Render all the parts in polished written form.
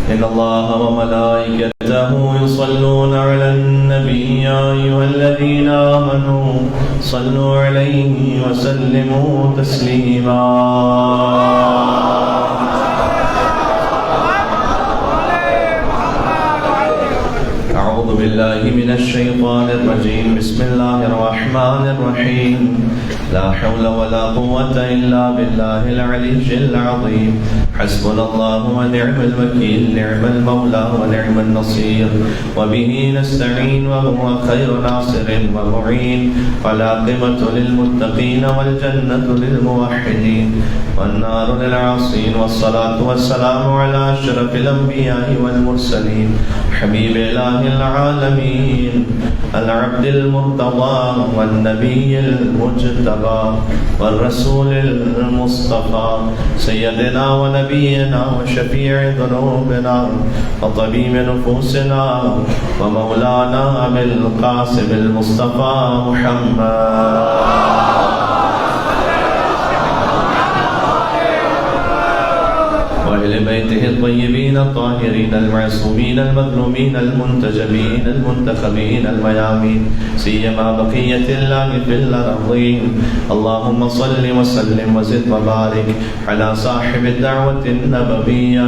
إن الله وملائكته يصلون على النبي يا أيها الذين آمنوا صلوا عليه وسلموا تسليما. أعوذ بالله من الشيطان الرجيم. بسم الله الرحمن الرحيم. لا حول ولا قوة إلا بالله العلي العظيم. حسبنا الله ونعم الوكيل، نعم المولى ونعم النصير، وبه نستعين وهو خير ناصر ومعين، والعاقبة للمتقين والجنة للموحدين والنار للعاصين. والصلاة والسلام على أشرف الأنبياء والمرسلين حبيب إله العالمين العبد المرتضى والنبي المجتبى والرسول المصطفى سيدنا ونبينا وشفيع ذنوبنا وطبيب نفوسنا ومولانا أبي القاسم المصطفى محمد وأهل بيته الطيبين الطاهرين المعصومين المظلومين المنتجبين المنتخبين الميامين، سيما بقية الله في الأرضين. اللهم صل وسلم وزد وبارك على صاحب الدعوة النبوية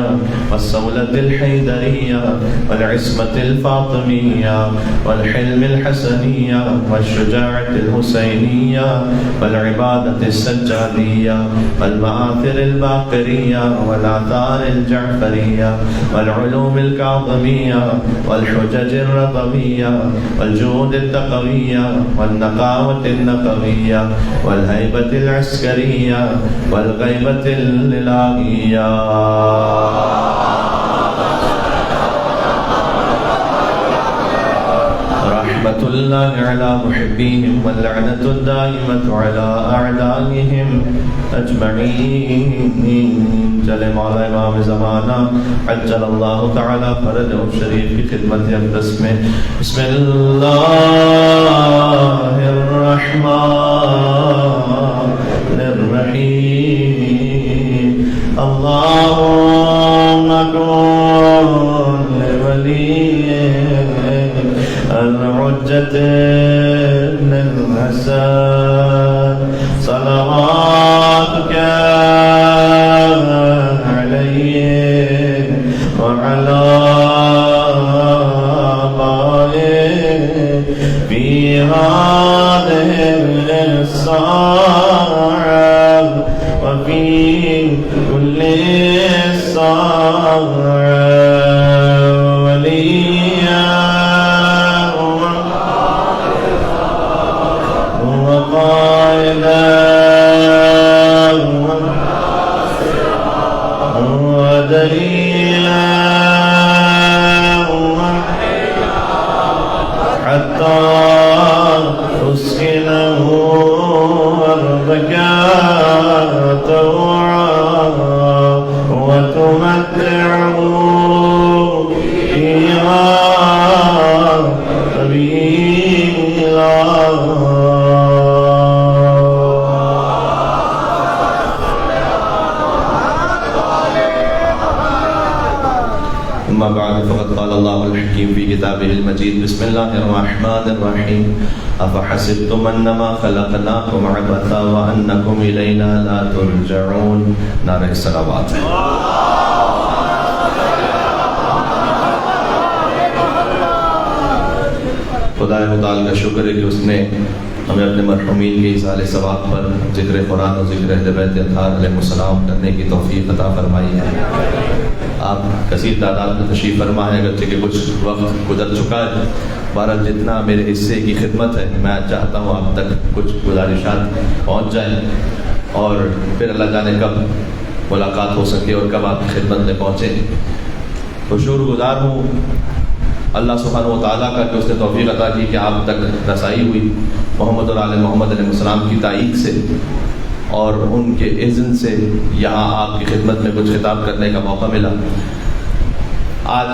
والسولة الحيدرية والعصمة الفاطمية والحلم الحسنية والشجاعة الحسينية والعبادة السجادية والمآثر الباقرية والآثار الجعفرية والعلوم الكاظمية والحجج الرضوية والجود التقوية والنقاوة النقوية والهيبة العسكرية والغيبة الإلهية. رحمة الله على محبيهم واللعنة الدائمة على أعدائهم أجمعين. چلے مولا امام زمانہ عجل اللہ تعالی فرجہ شریف کی خدمت اقدس میں بسم اللہ الرحمن الرحیم. اللہم کن لولیک الحجۃ ابن الحسن صلواتک وعلى آبائه في هذه الساعة وفي كل ساعة وليا وقائدا ودليلا حتى تسكنه أرضك طوعا وتمتعه فيها طويلا. أما بعد فقد قال الله الحكيم في كتابه المجيد. بسم الله الرحمن الرحيم. أفحسبتم أنما خلقناكم عبثا وأنكم إلينا لا ترجعون. نعرہ الصلوات. خدا متعال کا شکر ہے کہ اس نے ہمیں اپنے مرحومین کے اصال ثواب پر ذکر قرآن و ذکر اہل بیت اطہار علیہ السلام کرنے کی توفیق عطا فرمائی ہے. آپ کثیر تعداد میں تشریف فرما ہے، اگرچہ کہ کچھ وقت گزر چکا ہے. بہرحال جتنا میرے حصے کی خدمت ہے میں چاہتا ہوں آپ تک کچھ گزارشات پہنچ جائیں، اور پھر اللہ جانے کب ملاقات ہو سکے اور کب آپ کی خدمت میں پہنچیں. تو شکر گزار ہوں اللہ سبحانہ و تعالیٰ کا کہ اس نے توفیق عطا کی کہ آپ تک رسائی ہوئی محمد اور آل محمد علیہ السلام کی تائید سے، اور ان کے اذن سے یہاں آپ کی خدمت میں کچھ خطاب کرنے کا موقع ملا. آج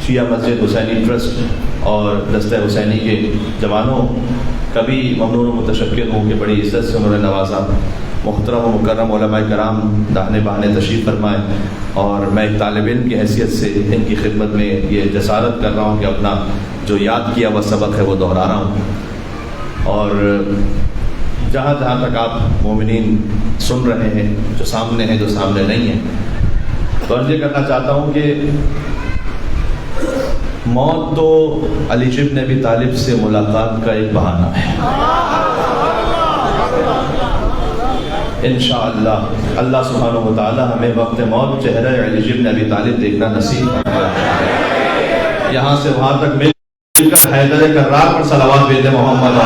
شیعہ مسجد حسینی ٹرسٹ اور دستہ حسینی کے جوانوں کبھی ممنون و متشکر ہوں کہ بڑی عزت سے انہوں نے نوازا. محترم و مکرم علماء کرام داہنے بہانے تشریف فرمائے، اور میں ایک طالب علم کی حیثیت سے ان کی خدمت میں یہ جسارت کر رہا ہوں کہ اپنا جو یاد کیا وہ سبق ہے وہ دہرا رہا ہوں، اور جہاں جہاں تک آپ مومنین سن رہے ہیں، جو سامنے ہیں جو سامنے نہیں ہیں، تو عرض یہ کرنا چاہتا ہوں کہ موت تو علی بن ابی طالب سے ملاقات کا ایک بہانہ ہے۔ انشاءاللہ اللہ سبحانہ و تعالی ہمیں وقت موت چہرہ علی بن ابی طالب دیکھنا نصیب فرمائے۔ یہاں سے وہاں تک مل کر حیدر کرار پر صلوات بھیجے محمد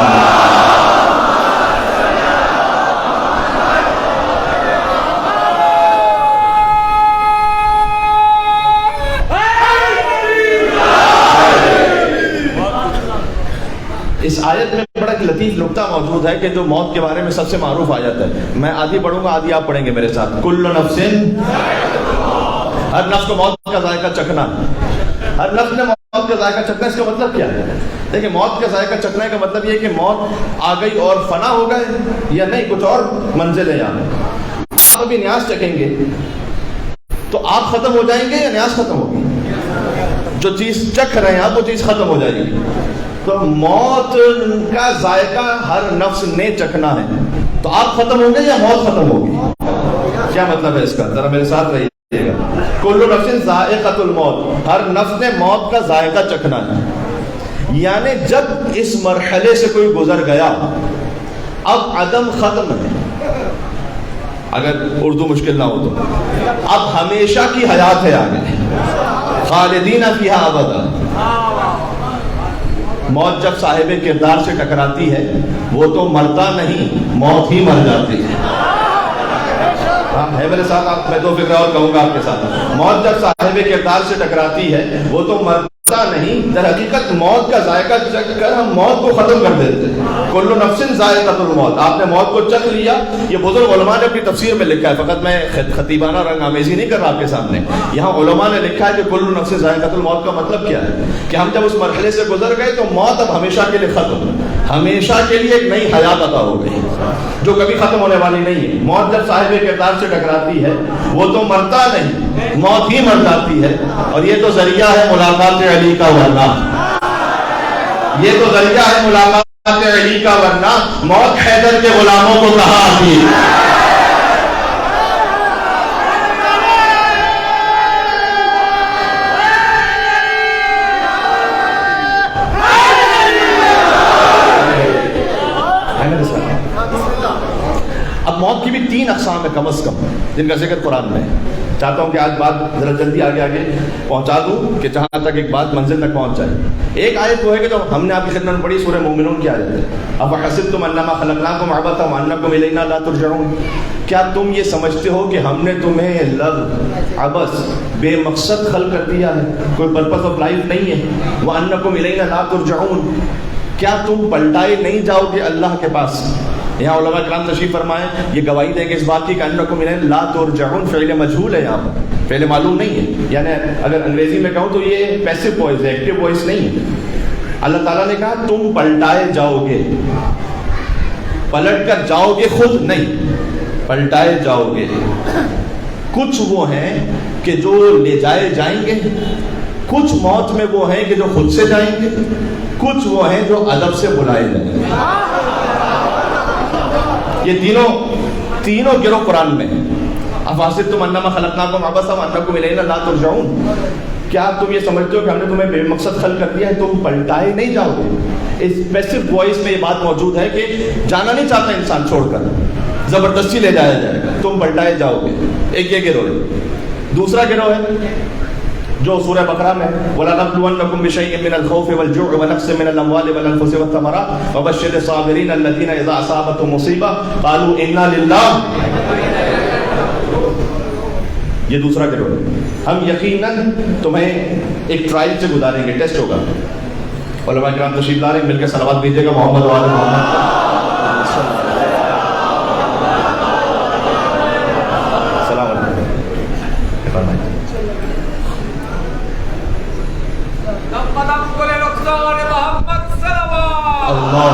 اس آیت میں بڑا ایک لطیف نکتہ موجود ہے کہ جو موت کے بارے میں سب سے معروف آیت ہے، میں آدھی پڑھوں گا آدھی آپ پڑھیں گے میرے ساتھ۔ کل نفس، ہر نفس کو موت کا ذائقہ چکھنا، ہر نفس نے موت کا ذائقہ چکھنا۔ اس کا مطلب کیا ہے؟ دیکھیں، موت کا ذائقہ چکھنے کا مطلب یہ ہے کہ موت آ گئی اور فنا ہو گئے یا نہیں، کچھ اور منزل ہے یہاں۔ آپ ابھی نیاز چکھیں گے تو آپ ختم ہو جائیں گے یا نیاز ختم ہوگی؟ جو چیز چکھ رہے ہیں آپ وہ چیز ختم ہو جائے گی۔ تو موت کا ذائقہ ہر نفس نے چکھنا ہے، تو آپ ختم ہوں گے یا موت ختم ہوگی؟ کیا مطلب ہے اس کا؟ ذرا میرے ساتھ رہیے گا۔ کل نفس ذائقۃ الموت، ہر نفس نے موت کا ذائقہ چکھنا ہے، یعنی جب اس مرحلے سے کوئی گزر گیا اب عدم ختم ہے، اگر اردو مشکل نہ ہو تو اب ہمیشہ کی حیات ہے آگے، خالدین فیہا ابدا۔ موت جب صاحب کردار سے ٹکراتی ہے وہ تو مرتا نہیں، موت ہی مر جاتی ہے۔ ہے میرے ساتھ؟ آپ میں دو فکر اور کہوں گا آپ کے ساتھ۔ موت جب صاحب کردار سے ٹکراتی ہے وہ تو مرتا نہیں، در حقیقت موت کا ذائقہ چکھ کر ہم موت کو ختم کر دیتے ہیں۔ کل نفس ذائقۃ الموت، آپ نے موت کو چکھ لیا، یہ بزرگ علماء نے اپنی تفسیر میں لکھا ہے، فقط میں خطیبانہ رنگ آمیزی نہیں کر رہا آپ کے سامنے۔ یہاں علماء نے لکھا ہے کہ کل نفس ذائقۃ الموت کا مطلب کیا ہے کہ ہم جب اس مرحلے سے گزر گئے تو موت اب ہمیشہ کے لیے ختم، ہمیشہ کے لیے ایک نئی حیات عطا ہو گئی جو کبھی ختم ہونے والی نہیں ہے۔ موت جب صاحب کردار سے ٹکراتی ہے وہ تو مرتا نہیں، موت ہی مر جاتی ہے، اور یہ تو ذریعہ ہے ملاقات علی کا ورنہ، یہ تو ذریعہ ہے ملاقات علی کا ورنہ موت حیدر کے غلاموں کو کہا آتی۔ اب موت کی بھی 3 اقسام ہے کم از کم جن کا ذکر قرآن میں ہے۔ چاہتا ہوں کہ آج بات ذرا جلدی آگے پہنچا دوں کہ جہاں تک ایک بات منزل تک پہنچ جائے۔ ایک آیت وہ ہے کہ جو ہم نے آپ کی خدمت میں پڑھی، سورہ مومنون کی آیت ہے، افحسبتم انما خلقناکم عبثا وانکم الینا لا ترجعون۔ کیا تم یہ سمجھتے ہو کہ ہم نے تمہیں لغو، عبث، بے مقصد خلق کر دیا ہے، کوئی پرپس آف لائف نہیں ہے؟ وانکم الینا لا ترجعون، کیا تم پلٹائے نہیں جاؤ گے اللہ کے پاس؟ یہاں علماء کرام تشریف فرمائیں، یہ گواہی دیں گے اس بات کی کہ انکم الینا لا ترجعون فعل مجہول ہے، یہاں پر فعل معلوم نہیں ہے، یعنی اگر انگریزی میں کہوں تو یہ پیسو وائس ہے، ایکٹیو وائس نہیں ہے۔ اللہ تعالیٰ نے کہا تم پلٹائے جاؤ گے، پلٹ کر جاؤ گے خود نہیں، پلٹائے جاؤ گے۔ کچھ وہ ہیں کہ جو لے جائے جائیں گے، کچھ موت میں وہ ہیں کہ جو خود سے جائیں گے، کچھ وہ ہیں جو ادب سے بلائے جائیں گے۔ یہ تینوں گروہ قرآن میں ہیں۔ افحسبتم انما خلقناکم عبثا وانکم الینا لا ترجعون، کیا تم یہ سمجھتے ہو کہ ہم نے تمہیں بے مقصد خلق کر دیا ہے، تم پلٹائے نہیں جاؤ گے؟ اس پیسو وائس میں یہ بات موجود ہے کہ جانا نہیں چاہتا انسان چھوڑ کر، زبردستی لے جایا جائے گا، تم پلٹائے جاؤ گے۔ ایک یہ گروہ ہے۔ دوسرا گروہ ہے جو سورہ بقرہ میں وَلَنَبْلُوَنَّكُمْ بِشَيْءٍ مِّنَ الْخَوْفِ وَالْجُوعِ وَنَقْصٍ مِّنَ الْأَمْوَالِ وَالْأَنفُسِ وَالثَّمَرَاتِ وَبَشِّرِ الصَّابِرِينَ الَّذِينَ إِذَا أَصَابَتْهُمْ مُصِيبَةٌ قَالُوا إِنَّا لِلَّهِ۔ یہ دوسرا گروہ ہے۔ ہم یقیناً تمہیں ایک ٹرائل سے گزاریں گے، ٹیسٹ ہوگا۔ علماء کرام تشریف لا رہے ہیں، مل کے صلوات بھیجیے گا محمد وآل محمد۔ السلام علیکم۔ اللہ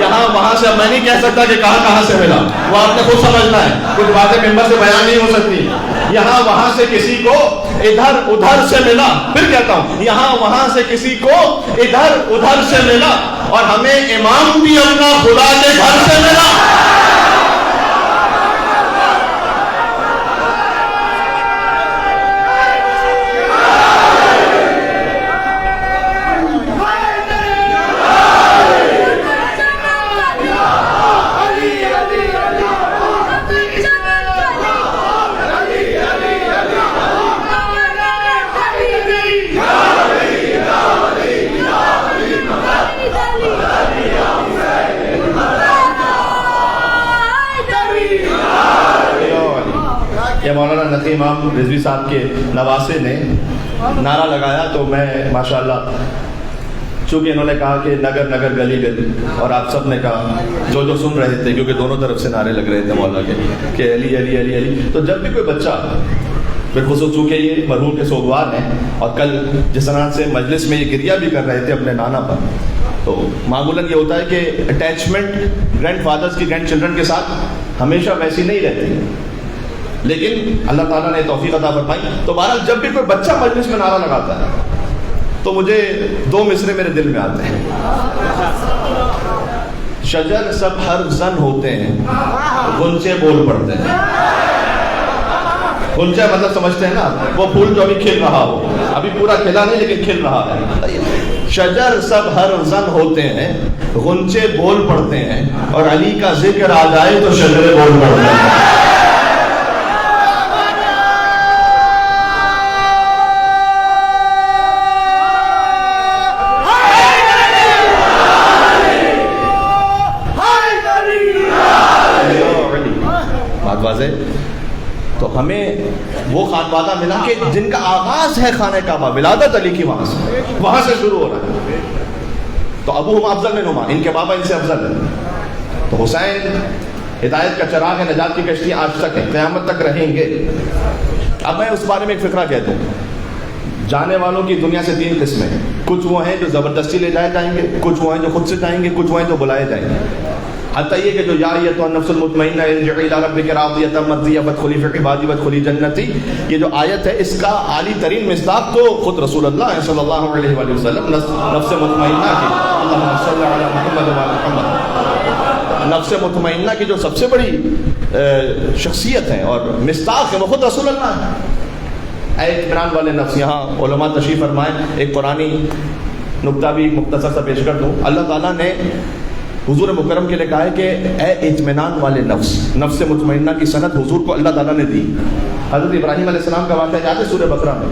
یہاں وہاں سے میں نہیں کہہ سکتا کہ کہاں سے ملا، وہ آپ نے خود سمجھنا ہے، کچھ باتیں ممبر سے بیان نہیں ہو سکتی۔ یہاں وہاں سے کسی کو ادھر ادھر سے ملا، پھر کہتا ہوں یہاں وہاں سے کسی کو ادھر ادھر سے ملا، اور ہمیں امام بھی اپنا خدا کے گھر سے ملا۔ یہ مولانا نقی امام رضوی صاحب کے نواسے نے نعرہ لگایا تو میں ماشاءاللہ، چونکہ انہوں نے کہا کہ نگر نگر گلی گلی، اور آپ سب نے کہا جو سن رہے تھے، کیونکہ دونوں طرف سے نعرے لگ رہے تھے مولانا کے کہ علی علی علی علی، تو جب بھی کوئی بچہ، بالخصوص چونکہ یہ مرحوم کے سوگوار ہیں اور کل جس طرح سے مجلس میں یہ گریہ بھی کر رہے تھے اپنے نانا پر، تو معمولاً یہ ہوتا ہے کہ اٹیچمنٹ گرینڈ فادرز کی گرینڈ چلڈرن کے ساتھ ہمیشہ ویسی نہیں رہتی، لیکن اللہ تعالیٰ نے توفیق عطا فرمائی۔ تو بہرحال جب بھی کوئی بچہ مجلس میں نعرہ لگاتا ہے تو مجھے دو مصرے میرے دل میں آتے ہیں، شجر سب ہر زن ہوتے ہیں، غنچے بول پڑتے ہیں۔ غنچہ مطلب سمجھتے ہیں نا، وہ پھول جو ابھی کھل رہا ہو، ابھی پورا کھلا نہیں لیکن کھل رہا ہے۔ شجر سب ہر زن ہوتے ہیں، غنچے بول پڑتے ہیں، اور علی کا ذکر آ جائے تو شجرے بول پڑتے ہیں۔ تو ہمیں وہ خانوادہ ملا کہ جن کا آغاز ہے خانہ کعبہ، ولادت علی کی وہاں سے شروع ہو رہا ہے۔ تو ابو ہم افضل من ہما، ان کے بابا ان سے افضل ہیں۔ تو حسین ہدایت کا چراغ ہے، نجات کی کشتی آج تک ہے، قیامت تک رہیں گے۔ اب میں اس بارے میں ایک فقرہ کہہ دوں، جانے والوں کی دنیا سے تین قسمیں ہیں، کچھ وہ ہیں جو زبردستی لے جائے جائیں گے، کچھ وہ ہیں جو خود سے جائیں گے، کچھ وہ ہیں جو بلائے جائیں گے۔ حتیٰ یہ کہ جو یا ایتھا النفس المطمئنہ ارجعی الی ربک راضیۃ مرضیہ فادخلی فی عبادی وادخلی جنتی، یہ جو آیت ہے اس کا عالی ترین مصداق تو خود رسول اللہ صلی اللہ علیہ وآلہ وسلم نفس مطمئنہ کی، اللہم صلی علی محمد وعلی محمد، نفس مطمئنہ کی جو سب سے بڑی شخصیت ہیں اور مصداق ہے وہ خود رسول اللہ ہے۔ اے اطمینان والے نفس، یہاں علماء تشریف فرمائیں، ایک قرآنی نکتہ بھی مختصر سا پیش کر دوں۔ اللہ تعالیٰ نے حضور مکرم کے لیے کہا ہے کہ اے اطمینان والے نفس، نفس مطمئنہ کی سند حضور کو اللہ تعالیٰ نے دی۔ حضرت ابراہیم علیہ السلام کا واقعہ یاد ہے سورہ بقرہ میں،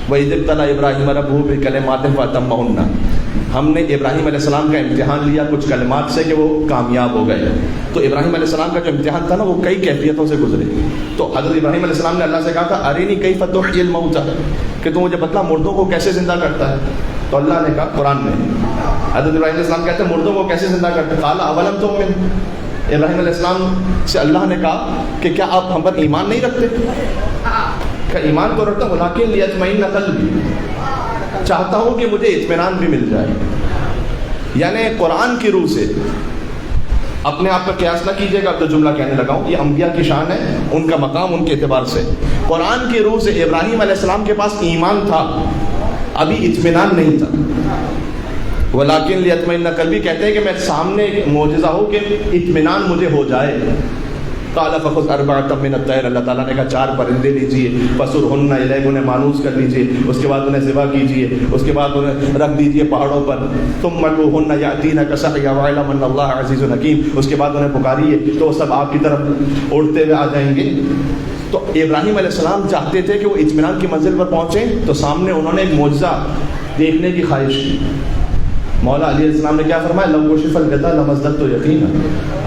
وَإِذِ ابْتَلَىٰ إِبْرَاهِيمَ رَبُّهُ بِكَلِمَاتٍ فَأَتَمَّهُنَّ، ہم نے ابراہیم علیہ السلام کا امتحان لیا کچھ کلمات سے کہ وہ کامیاب ہو گئے۔ تو ابراہیم علیہ السلام کا جو امتحان تھا نا وہ کئی کیفیتوں سے گزرے۔ تو حضرت ابراہیم علیہ السلام نے اللہ سے کہا تھا ارینی کیف تحیی الموتیٰ، کہ تو مجھے بتلا مردوں کو کیسے زندہ کرتا ہے۔ تو اللہ نے کہا قرآن میں، حضرت ابراہیم علیہ السلام کہتے ہیں مردوں کو کیسے زندہ کرتے ہیں، قال اولم تؤمن، ابراہیم علیہ السلام سے اللہ نے کہا کہ کیا آپ ہم پر ایمان نہیں رکھتے؟ کہ ایمان تو رکھتا ہوں لیکن لیطمئن قلبی، چاہتا ہوں کہ مجھے اطمینان بھی مل جائے۔ یعنی قرآن کی روح سے اپنے آپ پر قیاس نہ کیجیے گا، اب تو جملہ کہنے لگا ہوں، یہ انبیاء کی شان ہے، ان کا مقام ان کے اعتبار سے۔ قرآن کی روح سے ابراہیم علیہ السلام کے پاس ایمان تھا، ابھی اطمینان نہیں تھا۔ ولیکن لیطمئن قلبی کہتے ہیں کہ میں سامنے معجزہ ہو کہ اطمینان مجھے ہو جائے۔ قال فخذ اربعۃ من الطیر، اللہ تعالیٰ نے کہا 4 پرندے لیجیے، فصرہن الیک، انہیں مانوس کر لیجیے، اس کے بعد انہیں ذبح کیجیے، اس کے بعد انہیں رکھ دیجیے پہاڑوں پر، ثم ادعوہن یأتینک سعیا واعلم ان اللہ عزیز حکیم، اس کے بعد انہیں پکاریے تو وہ سب آپ کی طرف اڑتے ہوئے آ جائیں گے۔ تو ابراہیم علیہ السلام چاہتے تھے کہ وہ اطمینان کی منزل پر پہنچیں، تو سامنے انہوں نے ایک معجزہ دیکھنے کی خواہش کی۔ مولا علی علیہ السلام نے کیا فرمایا، لو کشف الغطاء لمزددت یقینا،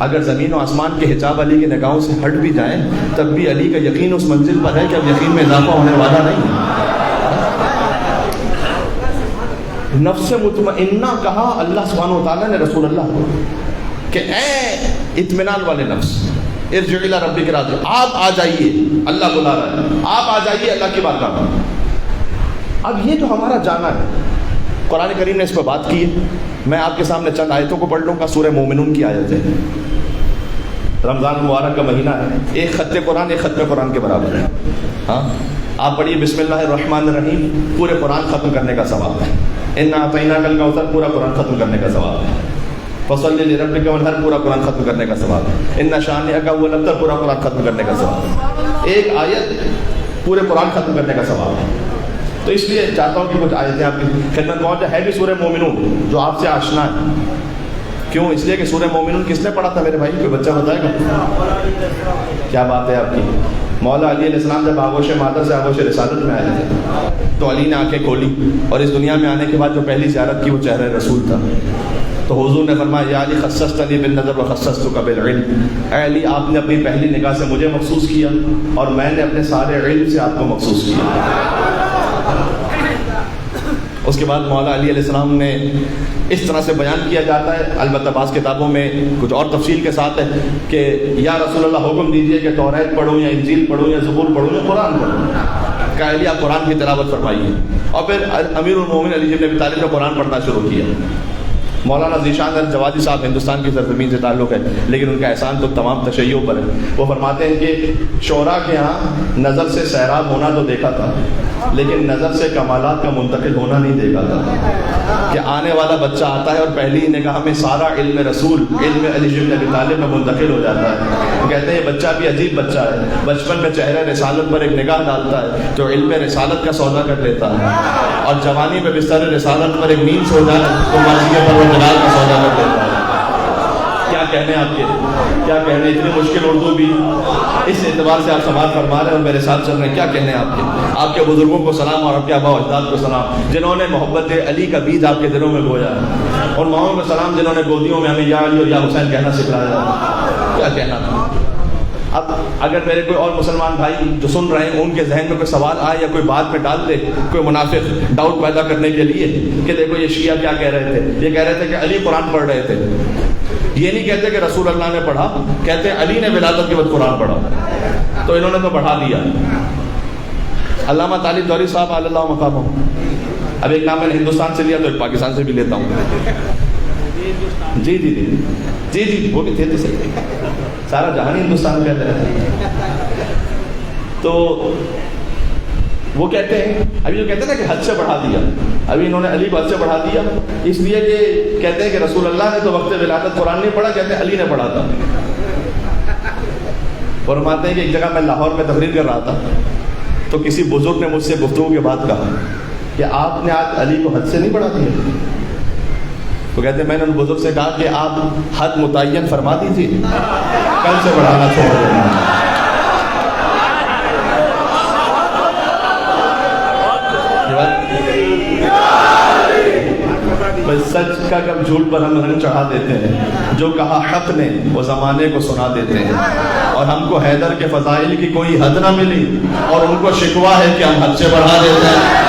اگر زمین و آسمان کے حجاب علی کی نگاہوں سے ہٹ بھی جائیں تب بھی علی کا یقین اس منزل پر ہے کہ اب یقین میں اضافہ ہونے والا نہیں۔ نفس مطمئنہ کہا اللہ سبحانہ و تعالیٰ نے رسول اللہ کو کہ اے اطمینان والے نفس، ارجع الی ربک راضیہ، آپ آ جائیے، اللہ بلا رہا ہے، آپ آ جائیے اللہ کی بارگاہ میں۔ اب یہ جو ہمارا جانا ہے قرآن کریم نے اس پر بات کی ہے. میں آپ کے سامنے چند آیتوں کو پڑھ لوں گا. سورہ مومنون کی آیت ہے. رمضان مبارک کا مہینہ ہے. ایک خط قرآن ایک ختم قرآن کے برابر ہے. ہاں آپ پڑھیے بسم اللہ الرحمن الرحیم، پورے قرآن ختم کرنے کا ثواب ہے. انا اعطیناک الکوثر، پورا قرآن ختم کرنے کا ثواب ہے. فصلی لربک وانحر، پورا قرآن ختم کرنے کا ثواب ہے. ان شانئک هو الابتر، پورا قرآن ختم کرنے کا ثواب ہے. ایک آیت پورے قرآن ختم کرنے کا ثواب ہے. تو اس لیے چاہتا ہوں کہ کچھ آیتیں آپ کی خدمت میں ہے بھی سورہ مومنون جو آپ سے آشنا ہے. کیوں؟ اس لیے کہ سورہ مومنون کس نے پڑھا تھا میرے بھائی؟ کوئی بچہ بتائے گا؟ کیا بات ہے آپ کی. مولا علی علیہ السلام جب آغوش مادر سے آغوش رسالت میں آئے تھے تو علی نے آنکھیں کھولی اور اس دنیا میں آنے کے بعد جو پہلی زیارت کی وہ چہرہ رسول تھا. تو حضور نے فرمایا یا علی خصصتنی بالنظر وخصصتک بالعلم، اے علی آپ نے اپنی پہلی نگاہ سے مجھے مخصوص کیا اور میں نے اپنے سارے علم سے آپ کو مخصوص کیا. اس کے بعد مولا علی علیہ السلام نے اس طرح سے بیان کیا جاتا ہے، البتہ بعض کتابوں میں کچھ اور تفصیل کے ساتھ ہے کہ یا رسول اللہ حکم دیجئے کہ توریت پڑھوں یا انجیل پڑھوں یا زبور پڑھوں یا قرآن پڑھوں. کہ علی آپ قرآن کی تلاوت فرمائیے. اور پھر امیر المومنین علی بن ابی طالب نے قرآن پڑھنا شروع کیا. مولانا ذیشان الجوادی صاحب ہندوستان کی سرزمین سے تعلق ہے لیکن ان کا احسان تو تمام تشیعوں پر ہے. وہ فرماتے ہیں کہ شعراء کے ہاں نظر سے سیراب ہونا تو دیکھا تھا لیکن نظر سے کمالات کا منتقل ہونا نہیں دیکھا تھا. کہ آنے والا بچہ آتا ہے اور پہلی ہی نگاہ میں سارا علم رسول، علم علی بن ابی طالب میں منتقل ہو جاتا ہے. کہتے ہیں یہ بچہ بھی عجیب بچہ ہے، بچپن میں چہرہ رسالت پر ایک نگاہ ڈالتا ہے تو علم رسالت کا سودا کر لیتا ہے، اور جوانی میں بستر رسالت پر ایک نیند سو جائے تو ماضی پر جلال کا سودا کر دیتا ہے. کیا کہنے آپ کے، کیا کہنے. اتنی مشکل اردو بھی اس اعتبار سے آپ سماعت فرما رہے ہیں اور میرے ساتھ چل رہے ہیں. کیا کہنے آپ کے. آپ کے بزرگوں کو سلام اور آپ کے آبا و اجداد کو سلام جنہوں نے محبت علی کا بیج آپ کے دلوں میں بویا ہے، اور ماؤں کو سلام جنہوں نے گودیوں میں ہمیں یا علی اور یا حسین کہنا سکھلایا ہے. کیا کہنا تھا. اب اگر میرے کوئی اور مسلمان بھائی جو سن رہے ہیں ان کے ذہن میں کوئی سوال آئے یا کوئی بات میں ڈال دے کوئی منافق ڈاؤٹ پیدا کرنے کے لیے کہ دیکھو یہ شیعہ کیا کہہ رہے تھے، یہ کہہ رہے تھے کہ علی قرآن پڑھ رہے تھے. یہ نہیں کہتے کہ رسول اللہ نے پڑھا، کہتے ہیں علی نے ولادت کے وقت قرآن پڑھا. تو انہوں نے تو پڑھا دیا. علامہ طالب دوری صاحب علی اللہ مقامہ، اب ایک نام میں نے ہندوستان سے لیا تو ایک پاکستان سے بھی لیتا ہوں. جی جی جی جی جی وہ بھی تھے تو صحیح، سارا جہان ہندوستان میں کہتے ہیں. تو وہ کہتے ہیں ابھی جو کہتے ہیں نا کہ حد سے بڑھا دیا، ابھی انہوں نے علی کو حد سے بڑھا دیا اس لیے کہ کہتے ہیں کہ رسول اللہ نے تو وقت ولادت قرآن نہیں پڑھا، کہتے ہیں علی نے پڑھا تھا. فرماتے ہیں کہ ایک جگہ میں لاہور میں تقریر کر رہا تھا تو کسی بزرگ نے مجھ سے گفتگو کے بعد کہا کہ آپ نے آج علی کو حد سے نہیں بڑھا دیا. تو کہتے ہیں میں نے ان بزرگ سے کہا کہ آپ حد متعین فرما دی تھی، کل سے بڑھانا چھوڑ دینا. سچ کا کب جھوٹ پر ہم رنگ چڑھا دیتے ہیں، جو کہا حق نے وہ زمانے کو سنا دیتے ہیں. اور ہم کو حیدر کے فضائل کی کوئی حد نہ ملی اور ان کو شکوہ ہے کہ ہم حد سے بڑھا دیتے ہیں.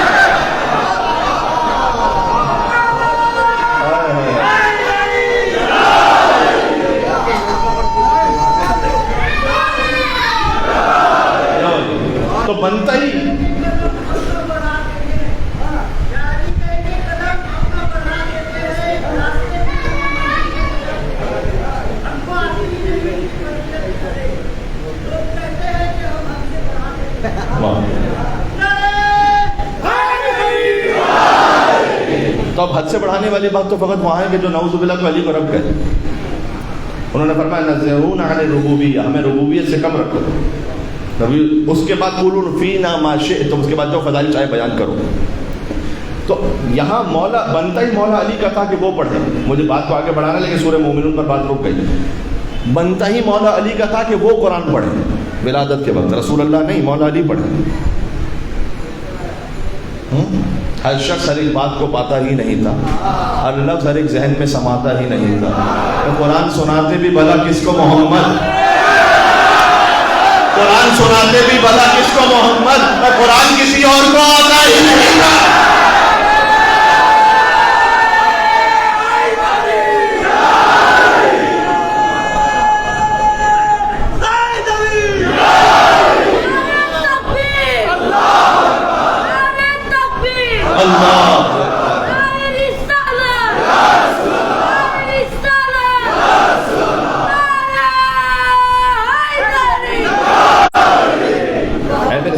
تو بنتا ہی تو اب حد سے بڑھانے والی بات تو فقط وہاں ہے کہ جو نعوذ باللہ کو علی کو رب کہے. انہوں نے فرمایا نزہون عن الربوبیہ، ہمیں ربوبیت سے کم رکھو. اس کے بعد قولوا فینا ما شئتم، اس کے بعد جو فضائل چاہے بیان کرو. تو یہاں مولا بنتا ہی مولا علی کا تھا کہ وہ پڑھے. مجھے بات کو آگے بڑھانا لیکن سورہ مومنون پر بات رک گئی. بنتا ہی مولا علی کا تھا کہ وہ قرآن پڑھے ولادت کے وقت، رسول اللہ نہیں، مولا علی پڑھے. ہر شخص ہر ایک بات کو پاتا ہی نہیں تھا، ہر لفظ ہر ایک ذہن میں سماتا ہی نہیں تھا. تو قرآن سناتے بھی بھلا کس کو محمد، قرآن سناتے بھی بھلا کس کو محمد، قرآن کسی اور کو آتا ہی نہیں تھا.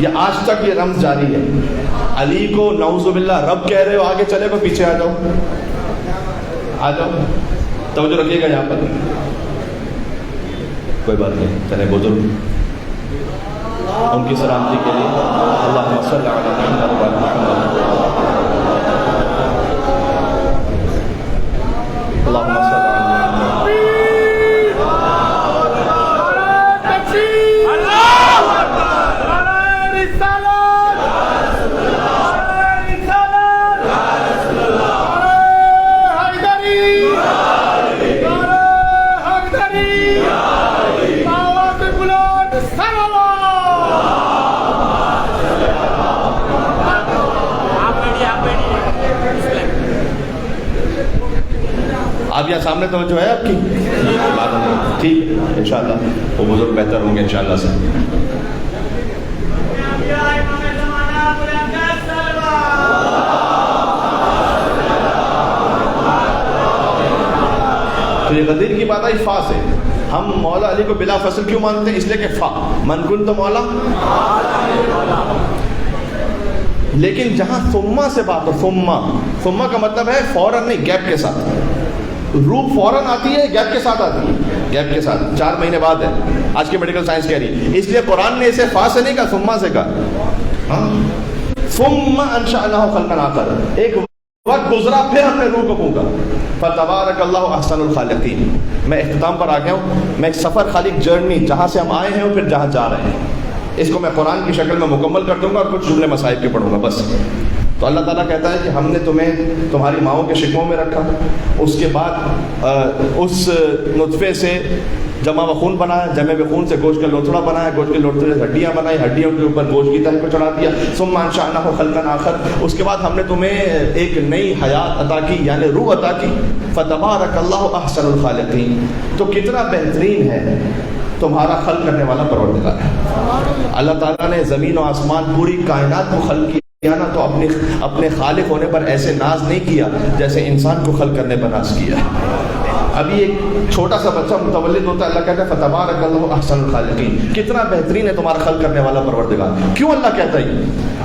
یہ آج تک یہ رمز جاری ہے. علی کو نعوذ باللہ رب کہہ رہے ہو, آگے چلے گا, پیچھے آ جاؤ, آ جاؤ, توجہ رکھیے گا یہاں پر. کوئی بات نہیں, چلے بزرگ ان کی سلامتی کے لیے اللہم صلی علی محمد و علی محمد. اللہم صلی آپ یہاں سامنے توجہ ہے آپ کی؟ ٹھیک ہے انشاءاللہ وہ بزرگ بہتر ہوں گے انشاءاللہ سے. تو یہ غدیر کی بات آئی فا سے. ہم مولا علی کو بلا فصل کیوں مانتے ہیں؟ اس لیے کہ فا من کن تو مولا. لیکن جہاں ثم سے بات ہو, ثم کا مطلب ہے فوراً نہیں, گیپ کے ساتھ. روح فوراً آتی ہے, گیپ کے ساتھ آتی ہے, گیپ کے ساتھ 4 مہینے بعد ہے. آج کی میڈیکل سائنس کہہ رہی ہے. اس لیے قرآن نے اسے فا سے نہیں کہا, ثم سے کہا. ثم انشأناه خلقا آخر, ایک وقت گزرا پھر ہم نے روح کو پھونکا. فتبارک اللہ احسن الخالقین. میں اختتام پر آ گیا ہوں. میں ایک سفر, خالی جرنی, جہاں سے ہم آئے ہیں اور پھر جہاں جا رہے ہیں, اس کو میں قرآن کی شکل میں مکمل کر دوں گا اور کچھ جملے مصائب کے پڑھوں گا بس. تو اللہ تعالیٰ کہتا ہے کہ ہم نے تمہیں تمہاری ماؤں کے شکموں میں رکھا, اس کے بعد اس نطفے سے جمع و خون بنایا, جمع و خون سے گوشت کا لوتھڑا بنایا, گوشت کے لوتھڑے سے ہڈیاں بنائی, ہڈیوں کے اوپر گوشت کی تہہ کو چڑھا دیا. ثم انشأناه خلقا آخر, اس کے بعد ہم نے تمہیں ایک نئی حیات عطا کی, یعنی روح عطا کی. فتبارک اللہ احسن الخالقین. تو کتنا بہترین ہے تمہارا خلق کرنے والا پروردگار ہے. اللہ تعالیٰ نے زمین و آسمان پوری کائنات کو خلق کیا نا, تو اپنے خالق ہونے پر ایسے ناز نہیں کیا جیسے انسان کو خلق کرنے پر ناز کیا. ابھی ایک چھوٹا سا بچہ متولد ہوتا ہے, اللہ کہتا ہے فتبارک اللہ احسن الخالقین. کتنا بہترین ہے تمہارا خلق کرنے والا پروردگار. کیوں اللہ کہتا ہے؟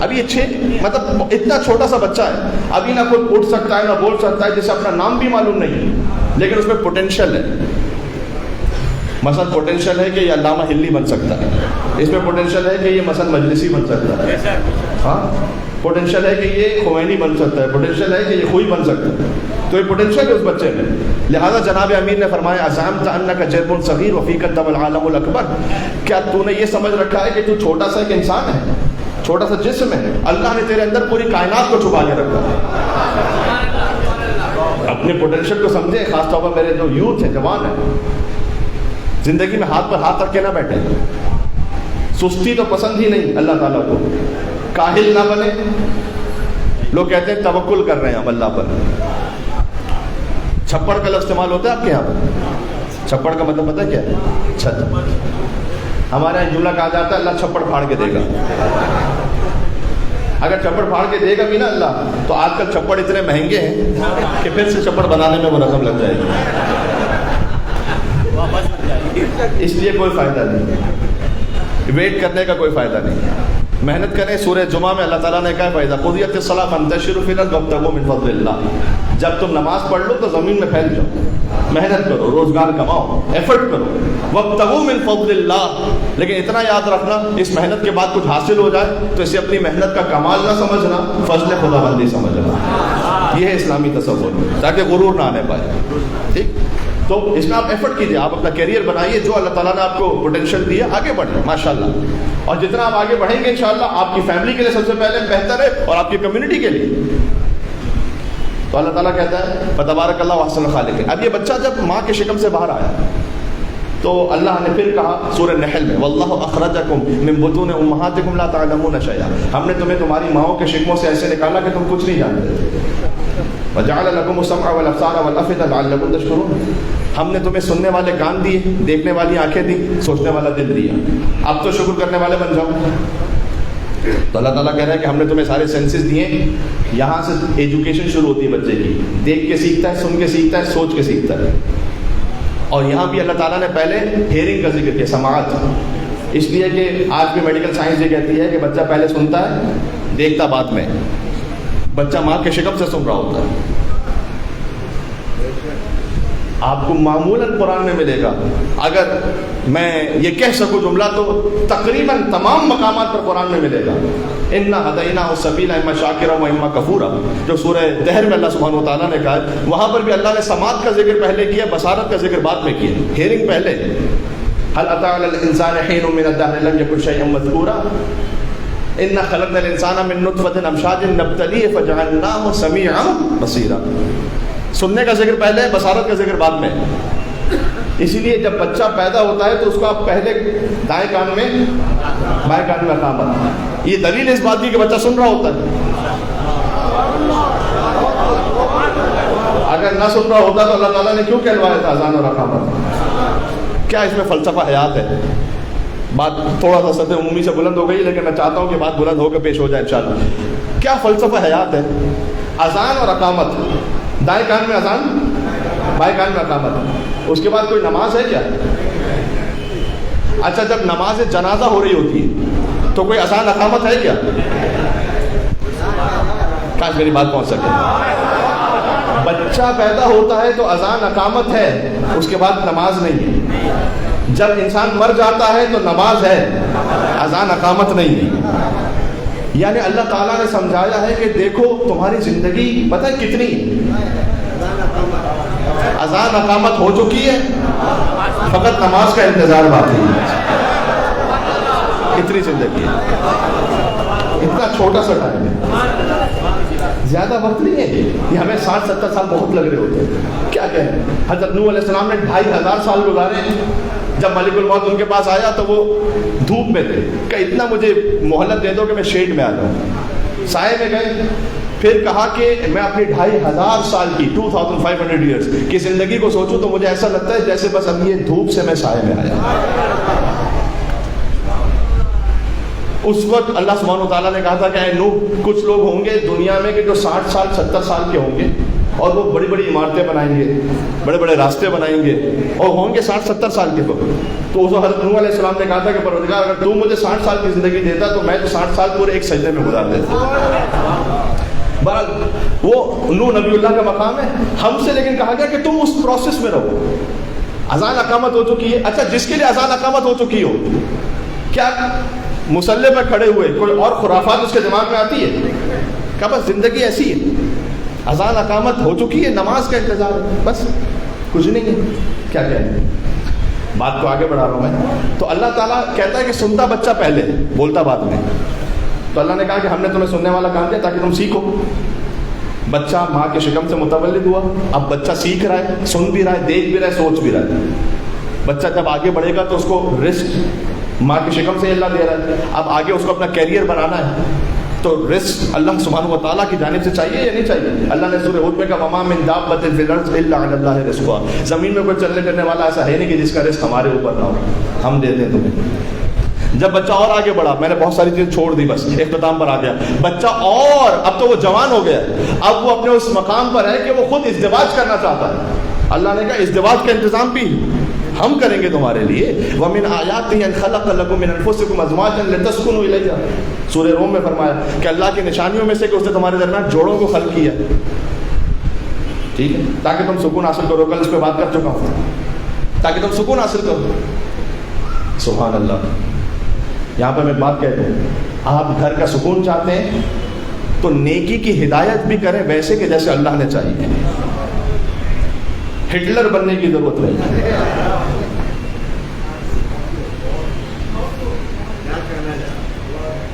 ابھی یہ مطلب اتنا چھوٹا سا بچہ ہے, ابھی نہ کوئی اٹھ سکتا ہے نہ بول سکتا ہے, جسے اپنا نام بھی معلوم نہیں, لیکن اس میں پوٹینشیل ہے. مثلا پوٹینشیل ہے کہ یہ علامہ ہلی بن سکتا ہے, اس میں پوٹینشیل ہے کہ یہ مثلا مجلسی بن سکتا ہے, ہاں پوٹینشیل ہے کہ یہ خمینی بن سکتا ہے, پوٹینشیل ہے کہ یہ خوئی بن سکتا ہے. تو یہ پوٹینشیل ہے اس بچے میں. لہذا جناب امیر نے فرمایا ازعمت انک جرم صغیر وفیک الدم العالم الاکبر. کیا تو نے یہ سمجھ رکھا ہے کہ تو چھوٹا سا ایک انسان ہے, چھوٹا سا جسم ہے, اللہ نے تیرے اندر پوری کائنات کو چھپا کے رکھا ہے. اپنے پوٹینشیل کو سمجھے, خاص طور پر میرے جو یوتھ ہیں, جوان ہیں, زندگی میں ہاتھ پر ہاتھ رکھ کے نہ بیٹھے. سستی تو پسند ہی نہیں اللہ تعالیٰ کو. کاہل نہ بنے. لوگ کہتے ہیں توکل کر رہے ہیں ہم اللہ پر. چھپڑ کا لفظ استعمال ہوتا ہے آپ کے یہاں پر. چھپڑ کا مطلب پتہ ہے کیا ہے؟ چھت. ہمارے یہاں جملہ کہا جاتا ہے اللہ چھپڑ پھاڑ کے دے گا. اگر چھپڑ پھاڑ کے دے گا بھی نا اللہ, تو آج کل چھپڑ اتنے مہنگے ہیں کہ پھر سے چھپڑ بنانے میں وہ رقم لگ جائے گی. اس لیے کوئی فائدہ نہیں, ویٹ کرنے کا کوئی فائدہ نہیں. محنت کریں. سورہ جمعہ میں اللہ تعالیٰ نے کہا فَإِذَا قُضِيَتِ الصَّلَاةُ فَانتَشِرُوا فِي الْأَرْضِ وَابْتَغُوا مِن فَضْلِ اللَّهِ. جب تم نماز پڑھ لو تو زمین میں پھیل جاؤ, محنت کرو, روزگار کماؤ, ایفرٹ کرو. وَابْتَغُوا مِن فَضْلِ اللَّهِ. لیکن اتنا یاد رکھنا, اس محنت کے بعد کچھ حاصل ہو جائے تو اسے اپنی محنت کا کمال نہ سمجھنا, فضل خدا بندی سمجھنا. یہ ہے اسلامی تصور, تاکہ غرور نہ آنے پائے. ٹھیک. تو اس میں آپ ایفرٹ کیجئے, آپ اپنا کیریئر بنائیے, جو اللہ تعالیٰ نے آپ کو پوٹینشیل دیا, آگے بڑھیں ماشاءاللہ. اور جتنا آپ آگے بڑھیں گے انشاءاللہ آپ کی فیملی کے لیے سب سے پہلے بہتر ہے, اور آپ کی کمیونٹی کے لیے. تو اللہ تعالیٰ کہتا ہے فتبارک اللہ احسن الخالقین. اب یہ بچہ جب ماں کے شکم سے باہر آیا تو اللہ نے پھر کہا سورہ نحل میں واللہ اخرجکم من بطون امہاتکم لا تعلمون شیئا. ہم نے تمہیں تمہاری ماؤں کے شکموں سے ایسے نکالا کہ تم کچھ نہیں جانتے. وجعل لکم السمع والابصار والافئدہ لعلکم تشکرون. ہم نے تمہیں سننے والے کان دیے, دیکھنے والی آنکھیں دی, سوچنے والا دل دیا. اب تو شکر کرنے والے بن جاؤ. تو اللہ تعالیٰ کہہ رہا ہے کہ ہم نے تمہیں سارے سینسز دیے. یہاں سے ایجوکیشن شروع ہوتی ہے بچے کی. دیکھ کے سیکھتا ہے, سن کے سیکھتا ہے, سوچ کے سیکھتا ہے. اور یہاں بھی اللہ تعالیٰ نے پہلے ہیئرنگ کا ذکر کیا, سماعت. اس لیے کہ آج بھی میڈیکل سائنس یہ کہتی ہے کہ بچہ پہلے سنتا ہے دیکھتا بعد میں. بچہ ماں کے شکم سے سن رہا ہوتا ہے. آپ کو معمولاً قرآن میں ملے گا. اگر میں یہ کہہ سکوں جملہ تو تقریباً تمام مقامات پر قرآن میں ملے گا. اِنَّا هَدَيْنَاهُ السَّبِيلَ إِمَّا شَاكِرًا وَإِمَّا كَفُورًا. جو سورہ دہر میں اللہ سبحانہ وتعالیٰ نے کہا ہے, وہاں پر بھی اللہ نے سماعت کا ذکر پہلے کیا, بصارت کا ذکر بعد میں کیا. ہیئرنگ پہلے. هَلْ أَتَىٰ عَلَى الْإِنسَانِ حِينٌ مِّنَ الدَّهْرِ لَمْ يَكُن شَيْئًا مَّذْكُورًا إِنَّا خَلَقْنَا الْإِنسَانَ مِن نُّطْفَةٍ أَمْشَاجٍ نَبْتَلِيهِ فَجَعَلْنَاهُ سَمِيعًا بَصِيرًا. سننے کا ذکر پہلے, بصارت کا ذکر بعد میں. اسی لیے جب بچہ پیدا ہوتا ہے تو اس کو آپ پہلے دائیں کان میں بائیں کان میں اقامت. یہ دلیل اس بات کی کہ بچہ سن رہا ہوتا ہے. اگر نہ سن رہا ہوتا تو اللہ تعالیٰ نے کیوں کہلوایا تھا اذان اور اقامت؟ کیا اس میں فلسفہ حیات ہے؟ بات تھوڑا سا سطح عمومی سے بلند ہو گئی, لیکن میں چاہتا ہوں کہ بات بلند ہو کے پیش ہو جائے انشاءاللہ. کیا فلسفہ حیات ہے؟ اذان اور اقامت, دائیں کان میں اذان, بائیں کان میں اقامت. اس کے بعد کوئی نماز ہے کیا؟ اچھا, جب نماز جنازہ ہو رہی ہوتی ہے تو کوئی اذان اقامت ہے کیا؟ کاش میری بات پہنچ سکے. بچہ پیدا ہوتا ہے تو اذان اقامت ہے, اس کے بعد نماز نہیں ہے. جب انسان مر جاتا ہے تو نماز ہے, اذان اقامت نہیں ہے. یعنی اللہ تعالیٰ نے سمجھایا ہے کہ دیکھو تمہاری زندگی پتہ ہے کتنی ہے, اذان اقامت ہو چکی ہے, فقط نماز کا انتظار باقی ہے. کتنی زندگی ہے, اتنا چھوٹا سا ٹائم ہے, زیادہ وقت نہیں ہے. یہ ہمیں 60-70 سال بہت لگ رہے ہوتے ہیں. کیا کہیں, حضرت نوح علیہ السلام نے 2500 سال گزارے. جب ملک الموت ان کے پاس آیا تو وہ دھوپ میں تھے, کہ اتنا مجھے مہلت دے دو کہ میں شیڈ میں آ جاؤں. سائے میں گئے, پھر کہا کہ میں اپنی 2500 سال کی 2500 ایئرس کی زندگی کو سوچوں تو مجھے ایسا لگتا ہے جیسے بس اب یہ دھوپ سے میں سائے میں آیا. اس وقت اللہ سبحانہ وتعالیٰ نے کہا تھا کہ اے نوح, کچھ لوگ ہوں گے دنیا میں کہ جو 60 سال 70 سال کے ہوں گے, اور وہ بڑی بڑی عمارتیں بنائیں گے, بڑے بڑے راستے بنائیں گے, اور ہوں گے 60-70 سال کے. تو اس وقت حضرت نوح علیہ السلام نے کہا تھا کہ پروردگار اگر تو مجھے 60 سال کی زندگی دیتا تو میں تو 60 سال پورے ایک سجدے میں گزار دیتا. وہ نوح نبی اللہ کا مقام ہے ہم سے, لیکن کہا گیا کہ تم اس پروسیس میں رہو. اذان اقامت ہو چکی ہے. اچھا, جس کے لیے اذان اقامت ہو چکی ہو, کیا مصلی پہ کھڑے ہوئے کوئی اور خرافات اس کے دماغ میں آتی ہے؟ کیا بس زندگی ایسی ہے, اذان اقامت ہو چکی ہے, نماز کا انتظار ہے, بس کچھ نہیں ہے. کیا کہیں, بات کو آگے بڑھا رہا ہوں میں. تو اللہ تعالیٰ کہتا ہے کہ سنتا بچہ پہلے, بولتا بعد میں. تو اللہ نے کہا کہ ہم نے تمہیں سننے والا کام کیا تاکہ تم سیکھو. بچہ ماں کے شکم سے متولد ہوا, اب بچہ سیکھ رہا ہے, سن بھی رہا ہے, دیکھ بھی رہا ہے, سوچ بھی رہا ہے. بچہ جب آگے بڑھے گا تو اس کو رزق ماں کی شکم سے اللہ دے رہا ہے. اب آگے اس کو اپنا کیریئر بنانا ہے تو رزق اللہ سبحانہ و تعالیٰ کی جانب سے چاہیے یا نہیں چاہیے؟ اللہ نے سورہ ہود میں کہا وما من دابۃ فی الارض الا علی اللہ رزقها. زمین میں کوئی چلنے پھرنے والا ایسا ہے نہیں کہ جس کا رزق ہمارے اوپر نہ ہو, ہم دیتے ہیں تمہیں. جب بچہ اور آگے بڑھا, میں نے بہت ساری چیزیں چھوڑ دی, بس اختتام پر آ گیا. بچہ اور اب تو وہ جوان ہو گیا, اب وہ اپنے اس مقام پر ہے کہ وہ خود ازدواج کرنا چاہتا ہے. اللہ نے کہا ازدواج کا انتظام بھی ہم کریں گے تمہارے لیے. وَمِنْ آيَاتِهِ أَنْ خَلَقَ لَكُم مِّنْ أَنفُسِكُمْ أَزْوَاجًا لِتَسْكُنُوا إِلَيْهَا. سورہ روم میں فرمایا کہ اللہ کی نشانیوں میں سے کہ اس نے تمہارے درمیان جوڑوں کو خلق کیا, ٹھیک ہے, تاکہ تم سکون حاصل کرو. کل اس پہ بات کر چکا ہوں, تاکہ تم سکون حاصل کرو. سبحان اللہ. یہاں پر میں بات کہتا ہوں, آپ گھر کا سکون چاہتے ہیں تو نیکی کی ہدایت بھی کریں ویسے کہ جیسے اللہ نے چاہیے. ہٹلر بننے کی ضرورت نہیں.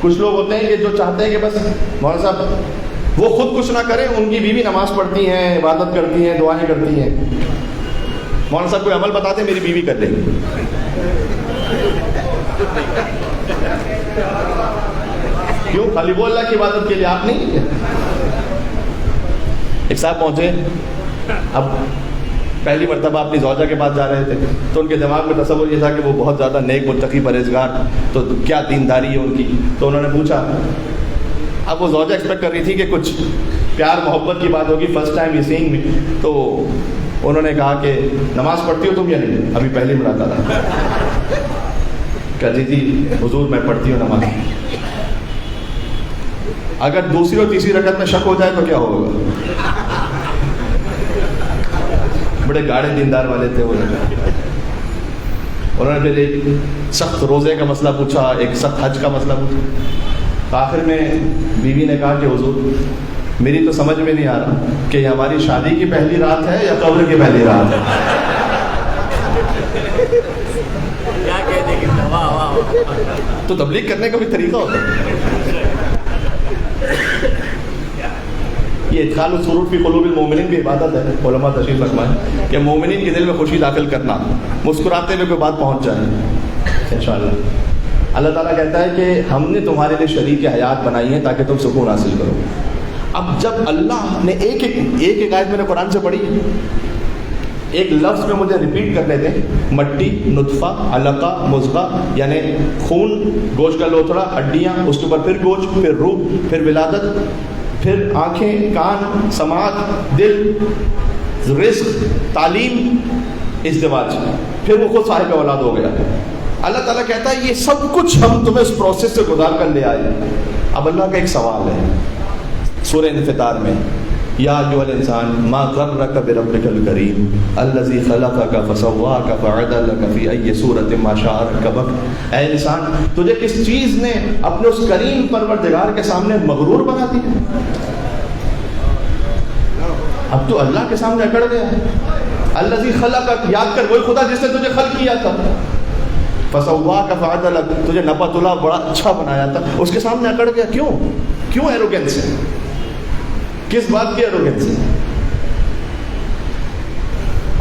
کچھ لوگ ہوتے ہیں کہ جو چاہتے ہیں کہ بس مولانا صاحب وہ خود کچھ نہ کریں, ان کی بیوی نماز پڑھتی ہیں, عبادت کرتی ہیں, دعائیں کرتی ہیں. مولانا صاحب کوئی عمل بتاتے ہیں, میری بیوی کر لے گی. کیوں؟ خالی وہ اللہ کی عبادت کے لیے, آپ نہیں. ایک صاحب پہنچے, اب پہلی مرتبہ اپنی زوجہ کے پاس جا رہے تھے تو ان کے دماغ میں تصور یہ تھا کہ وہ بہت زیادہ نیک متقی پرہیزگار, تو کیا دینداری ہے ان کی. تو انہوں نے پوچھا, اب وہ زوجہ ایکسپیکٹ کر رہی تھی کہ کچھ پیار محبت کی بات ہوگی, فرسٹ ٹائم یو سینگ می. تو انہوں نے کہا کہ نماز پڑھتی ہو تم یا نہیں؟ ابھی پہلی ملاقات ہے. کہتی تھی حضور میں پڑھتی ہوں نماز، اگر دوسری اور تیسری رکعت میں شک ہو جائے تو کیا ہوگا؟ بڑے گاڑے دیندار والے تھے وہ لوگ. انہوں نے پھر ایک سخت روزے کا مسئلہ پوچھا، ایک سخت حج کا مسئلہ پوچھا. آخر میں بیوی نے کہا کہ حضور میری تو سمجھ میں نہیں آ رہا کہ یہ ہماری شادی کی پہلی رات ہے یا قبر کی پہلی رات ہے. تو تبلیغ کرنے کا بھی طریقہ ہوتا ہے. یہ ادخال السرور فی قلوب المؤمنین بھی عبادت ہے. علماء تشریف فرمائیں کہ مومنین کے دل میں خوشی داخل کرنا، مسکراتے ہوئے کوئی بات پہنچ جائے انشاءاللہ. اللہ تعالیٰ کہتا ہے کہ ہم نے تمہارے لیے شریک حیات بنائی ہے تاکہ تم سکون حاصل کرو. اب جب اللہ نے ایک آیت میں نے قرآن سے پڑھی، ایک لفظ میں مجھے ریپیٹ کرنے دیں، مٹی، نطفہ، علقہ، مضغہ، یعنی خون، گوشت کا لوتھڑا، ہڈیاں، اس کے اوپر پھر گوشت، پھر روح، پھر ولادت، پھر آنکھیں، کان، سماعت، دل، رزق، تعلیم، ازدواج، پھر وہ خود صاحب اولاد ہو گیا. اللہ تعالیٰ کہتا ہے یہ سب کچھ ہم تمہیں اس پروسیس سے گزار کر لے آئے. اب اللہ کا ایک سوال ہے سورہ انفطار میں، یا ایھا الانسان ما غرک بربک الکریم الذی خلقک فسواک فعدلک فی ای صورۃ ما شاء رکبک. اے انسان، تجھے کس چیز نے اپنے اس کریم پروردگار کے سامنے مغرور بنا دیا؟ اب تو اللہ کے سامنے اکڑ گیا ہے. الذی خلقک، یاد کر وہی خدا جس نے تجھے خلق کیا تھا. فسواک فعدلک، تجھے نپا تلا بڑا اچھا بنایا تھا، اس کے سامنے اکڑ گیا. کیوں ایروگینس ہے؟ کس بات کی ایروگینس ہے؟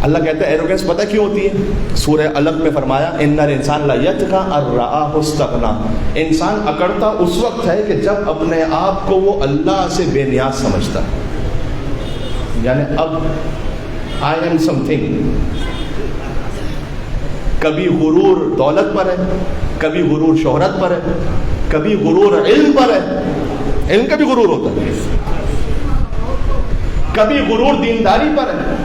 اللہ کہتا ہے ایروگینس پتہ کیوں ہوتی ہے؟ سورہ علق میں فرمایا ان الانسان لا یطغی ان رآہ استغنی. انسان اکڑتا اس وقت ہے کہ جب اپنے آپ کو وہ اللہ سے بے نیاز سمجھتا ہے. یعنی اب آئی ایم سم تھنگ. کبھی غرور دولت پر ہے، کبھی غرور شہرت پر ہے، کبھی غرور علم پر ہے. علم کا بھی غرور ہوتا ہے. کبھی غرور دینداری پر ہے.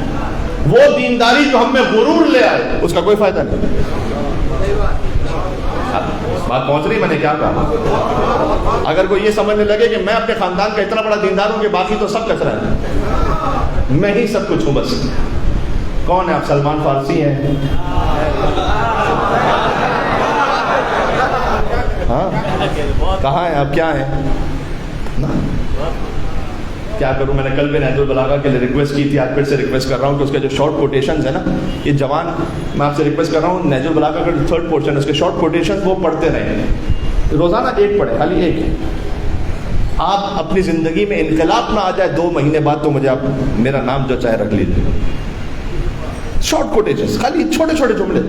وہ دینداری جو ہم میں غرور لے آئے اس کا کوئی فائدہ نہیں. بات پہنچ رہی؟ میں نے کیا کہا؟ اگر کوئی یہ سمجھنے لگے کہ میں اپنے خاندان کا اتنا بڑا دیندار ہوں کہ باقی تو سب کچرا ہے، میں ہی سب کچھ ہوں بس. کون ہے آپ؟ سلمان فارسی ہیں؟ ہاں کہاں ہیں آپ؟ کیا ہیں؟ کیا کروں؟ میں نے کل بھی نہج البلاغہ کے لیے ریکویسٹ کی تھی، آج پھر سے ریکویسٹ کر رہا ہوں کہ اس کے جو شارٹ کوٹیشنز ہیں نا، یہ جوان، میں آپ سے ریکویسٹ کر رہا ہوں نہج البلاغہ کا جو تھرڈ پورشن ہے اس کے شارٹ کوٹیشنز وہ پڑھتے رہیں. روزانہ ایک پڑھیں، خالی ایک ہے. آپ اپنی زندگی میں انقلاب نہ آ جائے 2 مہینے بعد تو مجھے آپ میرا نام جو چاہے رکھ لیجیے. شارٹ کوٹیشنز، خالی چھوٹے چھوٹے جملے.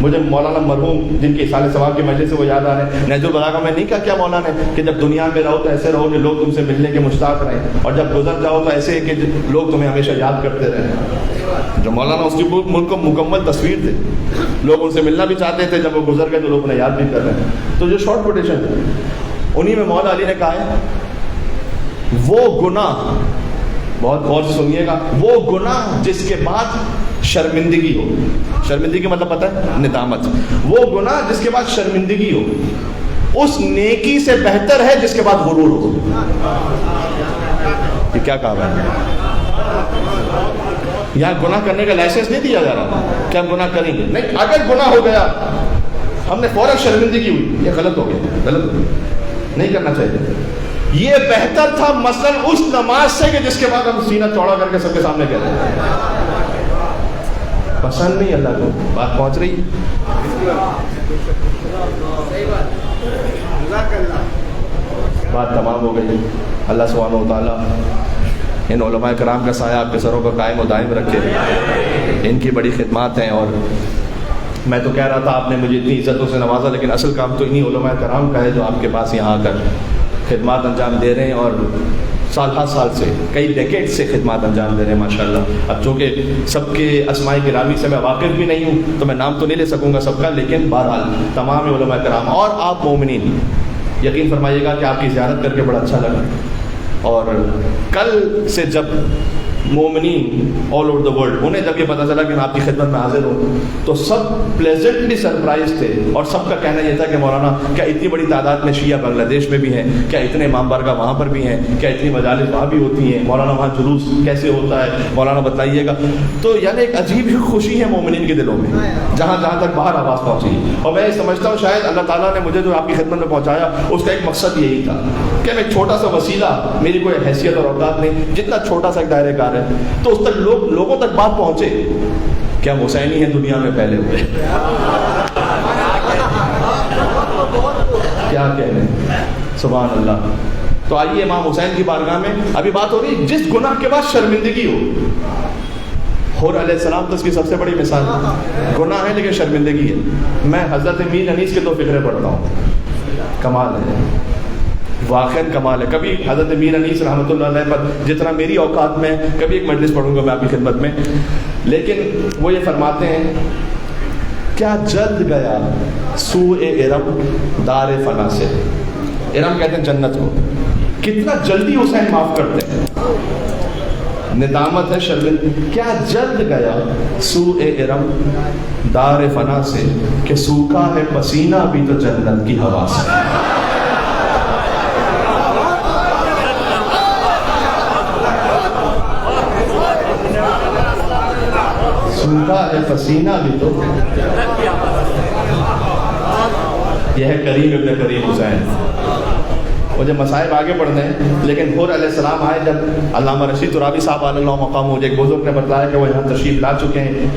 مجھے مولانا مرحوم جن کی اصالہ ثواب کی مجلس سے وہ یاد آ رہے ہیں. نہج البلاغہ میں نہیں کہا کیا مولانا نے کہ جب دنیا میں رہو تو ایسے رہو کہ لوگ تم سے ملنے کے مشتاق رہیں، اور جب گزر جاؤ تو ایسے کہ لوگ تمہیں ہمیشہ یاد کرتے رہیں. جو مولانا اس کی ملک کو مکمل تصویر تھے. لوگ ان سے ملنا بھی چاہتے تھے، جب وہ گزر گئے تو لوگ انہیں یاد بھی کر رہے ہیں. تو جو شارٹ کوٹیشن ہے انہی میں مولا علی نے کہا ہے وہ گناہ، بہت غور سے سنیے گا، وہ گناہ جس کے بعد شرمندگی ہو. شرمندگی مطلب پتہ ہے؟ ندامت. وہ گناہ جس کے بعد شرمندگی ہو اس نیکی سے بہتر ہے جس کے بعد غرور ہو. یہ کیا کہا ہے؟ یہاں گناہ کرنے کا لائسنس نہیں دیا جا رہا کہ ہم گناہ کریں گے. نہیں، اگر گناہ ہو گیا ہم نے فوراً شرمندگی ہوئی، یہ غلط ہو گیا، غلط ہو گیا، نہیں کرنا چاہیے. یہ بہتر تھا مثلا اس نماز سے کہ جس کے بعد ہم سینہ چوڑا کر کے سب کے سامنے کہہ رہے ہیں. پسند نہیں اللہ کو. بات پہنچ رہی؟ بات تمام ہو گئی. اللہ سبحانہ و تعالیٰ ان علماء کرام کا سایہ آپ کے سروں پر قائم و دائم رکھے. ان کی بڑی خدمات ہیں، اور میں تو کہہ رہا تھا آپ نے مجھے اتنی عزتوں سے نوازا، لیکن اصل کام تو انہی علماء کرام کا ہے جو آپ کے پاس یہاں آ کر خدمات انجام دے رہے ہیں، اور سال سے کئی ڈیکیڈ سے خدمات انجام دے رہے ہیں ماشاءاللہ. اب چونکہ سب کے اسماء گرامی سے میں واقف بھی نہیں ہوں تو میں نام تو نہیں لے سکوں گا سب کا، لیکن بہرحال تمام علماء کرام اور آپ مومنین یقین فرمائیے گا کہ آپ کی زیارت کر کے بڑا اچھا لگا. اور کل سے جب مومنین آل اوور دا ورلڈ، انہیں جب یہ پتہ چلا کہ میں آپ کی خدمت میں حاضر ہوں تو سب پلیزنٹلی سرپرائز تھے، اور سب کا کہنا یہ تھا کہ مولانا کیا اتنی بڑی تعداد میں شیعہ بنگلہ دیش میں بھی ہیں، کیا اتنے امام بارگاہ وہاں پر بھی ہیں، کیا اتنی مجالس وہاں بھی ہوتی ہیں، مولانا وہاں جلوس کیسے ہوتا ہے، مولانا بتائیے گا. تو یعنی ایک عجیب خوشی ہے مومنین کے دلوں میں جہاں جہاں تک باہر آواز پہنچی. اور میں یہ سمجھتا ہوں شاید اللہ تعالیٰ نے مجھے جو آپ کی خدمت میں پہنچایا اس کا ایک مقصد یہی تھا کہ میں ایک چھوٹا سا وسیلہ، میری کوئی حیثیت اور اوقات نہیں، جتنا چھوٹا سا ایک دائرہ کار ہے تو اس تک لوگوں تک بات پہنچے کہ ہم حسینی ہیں دنیا میں پھیلے ہوئے. کیا کہنے، سبحان اللہ. تو آئیے امام حسین کی بارگاہ میں ابھی بات ہو رہی جس گناہ کے بعد شرمندگی ہو. حور علیہ السلام تو اس کی سب سے بڑی مثال ہے، گناہ ہے لیکن شرمندگی ہے. میں حضرت میر انیس کے 2 فقرے پڑھتا ہوں، کمال ہے، واقعاً کمال ہے. کبھی حضرت میر انیس رحمۃ اللہ علیہ پر جتنا میری اوقات میں، کبھی ایک مجلس پڑھوں گا میں آپ کی خدمت میں. لیکن وہ یہ فرماتے ہیں، کیا جلد گیا سوء ارم دار فنا سے. ارم کہتے ہیں جنت کو. کتنا جلدی حسین معاف کرتے ہیں. ندامت ہے، شرمندگی. کیا جلد گیا سوء ارم دار فنا سے کہ سوکھا ہے پسینہ بھی تو جنت کی ہوا سے. سوکھا ہے پسینہ بھی تو. یہ ہے کریم ابن کریم حسین. مجھے مصائب آگے پڑھنے ہیں لیکن حور علیہ السلام آئے جب علامہ رشید ترابی صاحب علیہ اللہ مقام ہو، ایک بزرگ نے بتایا کہ وہ یہاں تشریف لا چکے ہیں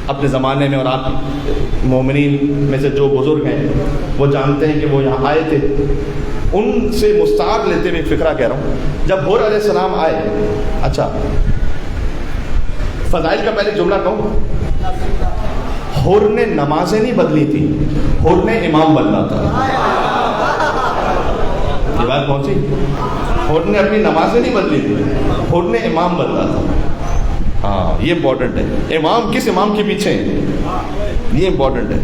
اپنے زمانے میں، اور آپ مومنین میں سے جو بزرگ ہیں وہ جانتے ہیں کہ وہ یہاں آئے تھے. ان سے مستعار لیتے ہوئے ایک فقرہ کہہ رہا ہوں. جب حور علیہ السلام آئے، اچھا فضائل کا پہلے جملہ کہوں، حور نے نمازیں نہیں بدلی تھی، حور نے امام بدلا تھا. یہ بات پہنچی؟ حور نے اپنی نمازیں نہیں بدلی تھی، حور نے امام بدلا تھا. ہاں یہ امپورٹنٹ ہے، امام کس امام کے پیچھے ہیں، یہ امپورٹنٹ ہے.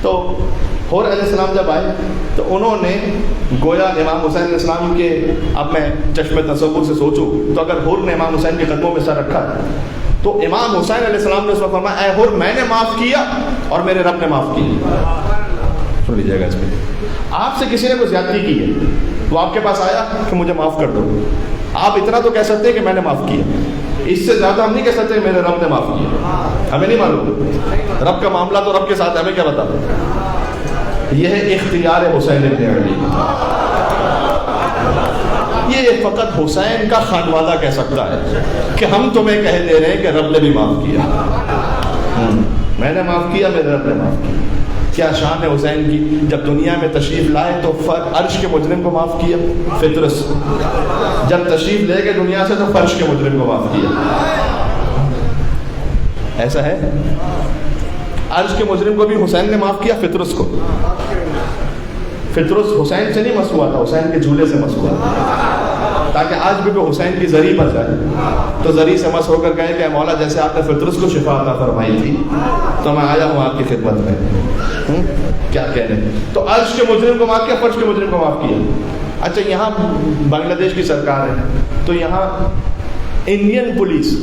تو حور علیہ السلام جب آئے تو انہوں نے گویا امام حسین علیہ السلام کے، اب میں چشم تصور سے سوچوں تو اگر حور نے امام حسین کے قدموں میں سر رکھا تو امام حسین علیہ السلام نے اس وقت فرمایا، اے حور میں نے معاف کیا اور میرے رب نے معاف کیا. سن لیجیے گا اس میں، آپ سے کسی نے کوئی زیادتی کی ہے تو آپ کے پاس آیا کہ مجھے معاف کر دو، آپ اتنا تو کہہ سکتے ہیں کہ میں نے معاف کیا. اس سے زیادہ ہم نہیں کہہ سکتے میرے رب نے معاف کیا. ہمیں نہیں معلوم رب کا معاملہ، تو رب کے ساتھ ہمیں کیا بتا. یہ ہے اختیار حسین ابن علی. یہ فقط حسین کا خانوادہ کہہ سکتا ہے کہ ہم تمہیں کہہ دے رہے ہیں کہ رب نے بھی معاف کیا. میں نے معاف کیا، میرے رب نے معاف کیا. کیا شان ہے حسین کی. جب دنیا میں تشریف لائے تو عرش کے مجرم کو معاف کیا فطرس. جب تشریف لے گئے دنیا سے تو فرش کے مجرم کو معاف کیا. ایسا ہے، عرش کے مجرم کو بھی حسین نے معاف کیا، فطرس کو. فطرس حسین سے نہیں مس ہوا تھا، حسین کے جھولے سے مس ہوا تھا، تاکہ آج بھی کوئی حسین کی زری پر جائے تو زری سے مس ہو کر کہے کہ مولا جیسے آپ نے فطرس کو شفا عطا فرمائی تھی تو میں آیا ہوں آپ کی خدمت میں. کیا کہنے. تو عرش کے مجرم کو معاف کیا، فرش کے مجرم کو معاف کیا. اچھا یہاں بنگلہ دیش کی سرکار ہے تو یہاں انڈین پولیس،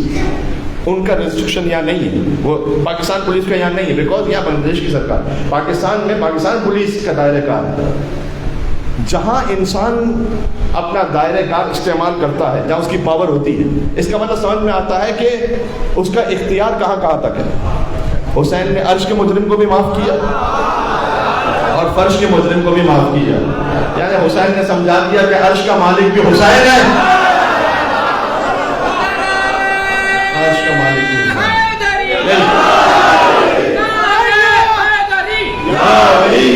ان کا ریسٹرکشن یہاں نہیں ہے، وہ پاکستان پولیس کا یہاں نہیں ہے، بیکاز یہاں بنگلہ دیش کی سرکار. پاکستان میں پاکستان پولیس کا دائرہ کار ہے. جہاں انسان اپنا دائرہ کار استعمال کرتا ہے، جہاں اس کی پاور ہوتی ہے، اس کا مطلب سمجھ میں آتا ہے کہ اس کا اختیار کہاں کہاں تک ہے. حسین نے عرش کے مجرم کو بھی معاف کیا اور فرش کے مجرم کو بھی معاف کیا. یعنی حسین نے سمجھا دیا کہ عرش کا مالک بھی حسین ہے، عرش کا مالک بھی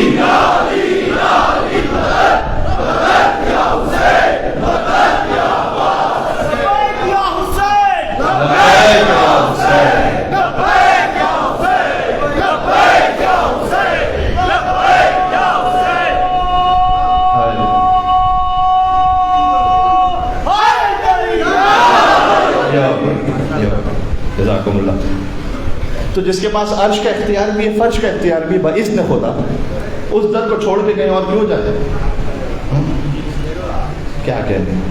جزاکم اللہ. تو جس کے پاس عرش کا اختیار بھی ہے، فرش کا اختیار بھی، باذن خدا اس در کو چھوڑ کے کہیں اور کیوں جاتے. کیا کہتے ہیں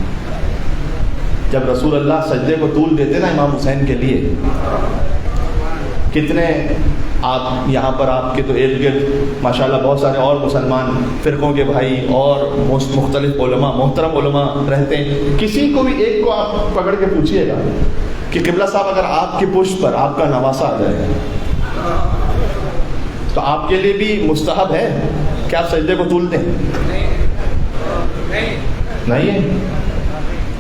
جب رسول اللہ سجدے کو طول دیتے نا امام حسین کے لیے، کتنے آپ یہاں پر آپ کے تو ارد گرد ماشاءاللہ بہت سارے اور مسلمان فرقوں کے بھائی اور مختلف علماء، محترم علماء رہتے ہیں، کسی کو بھی ایک کو آپ پکڑ کے پوچھیے گا کہ قبلہ صاحب اگر آپ کی پشت پر آپ کا نواسہ آ جائے تو آپ کے لیے بھی مستحب ہے کہ آپ سجدے کو طول دیں؟ نہیں ہے؟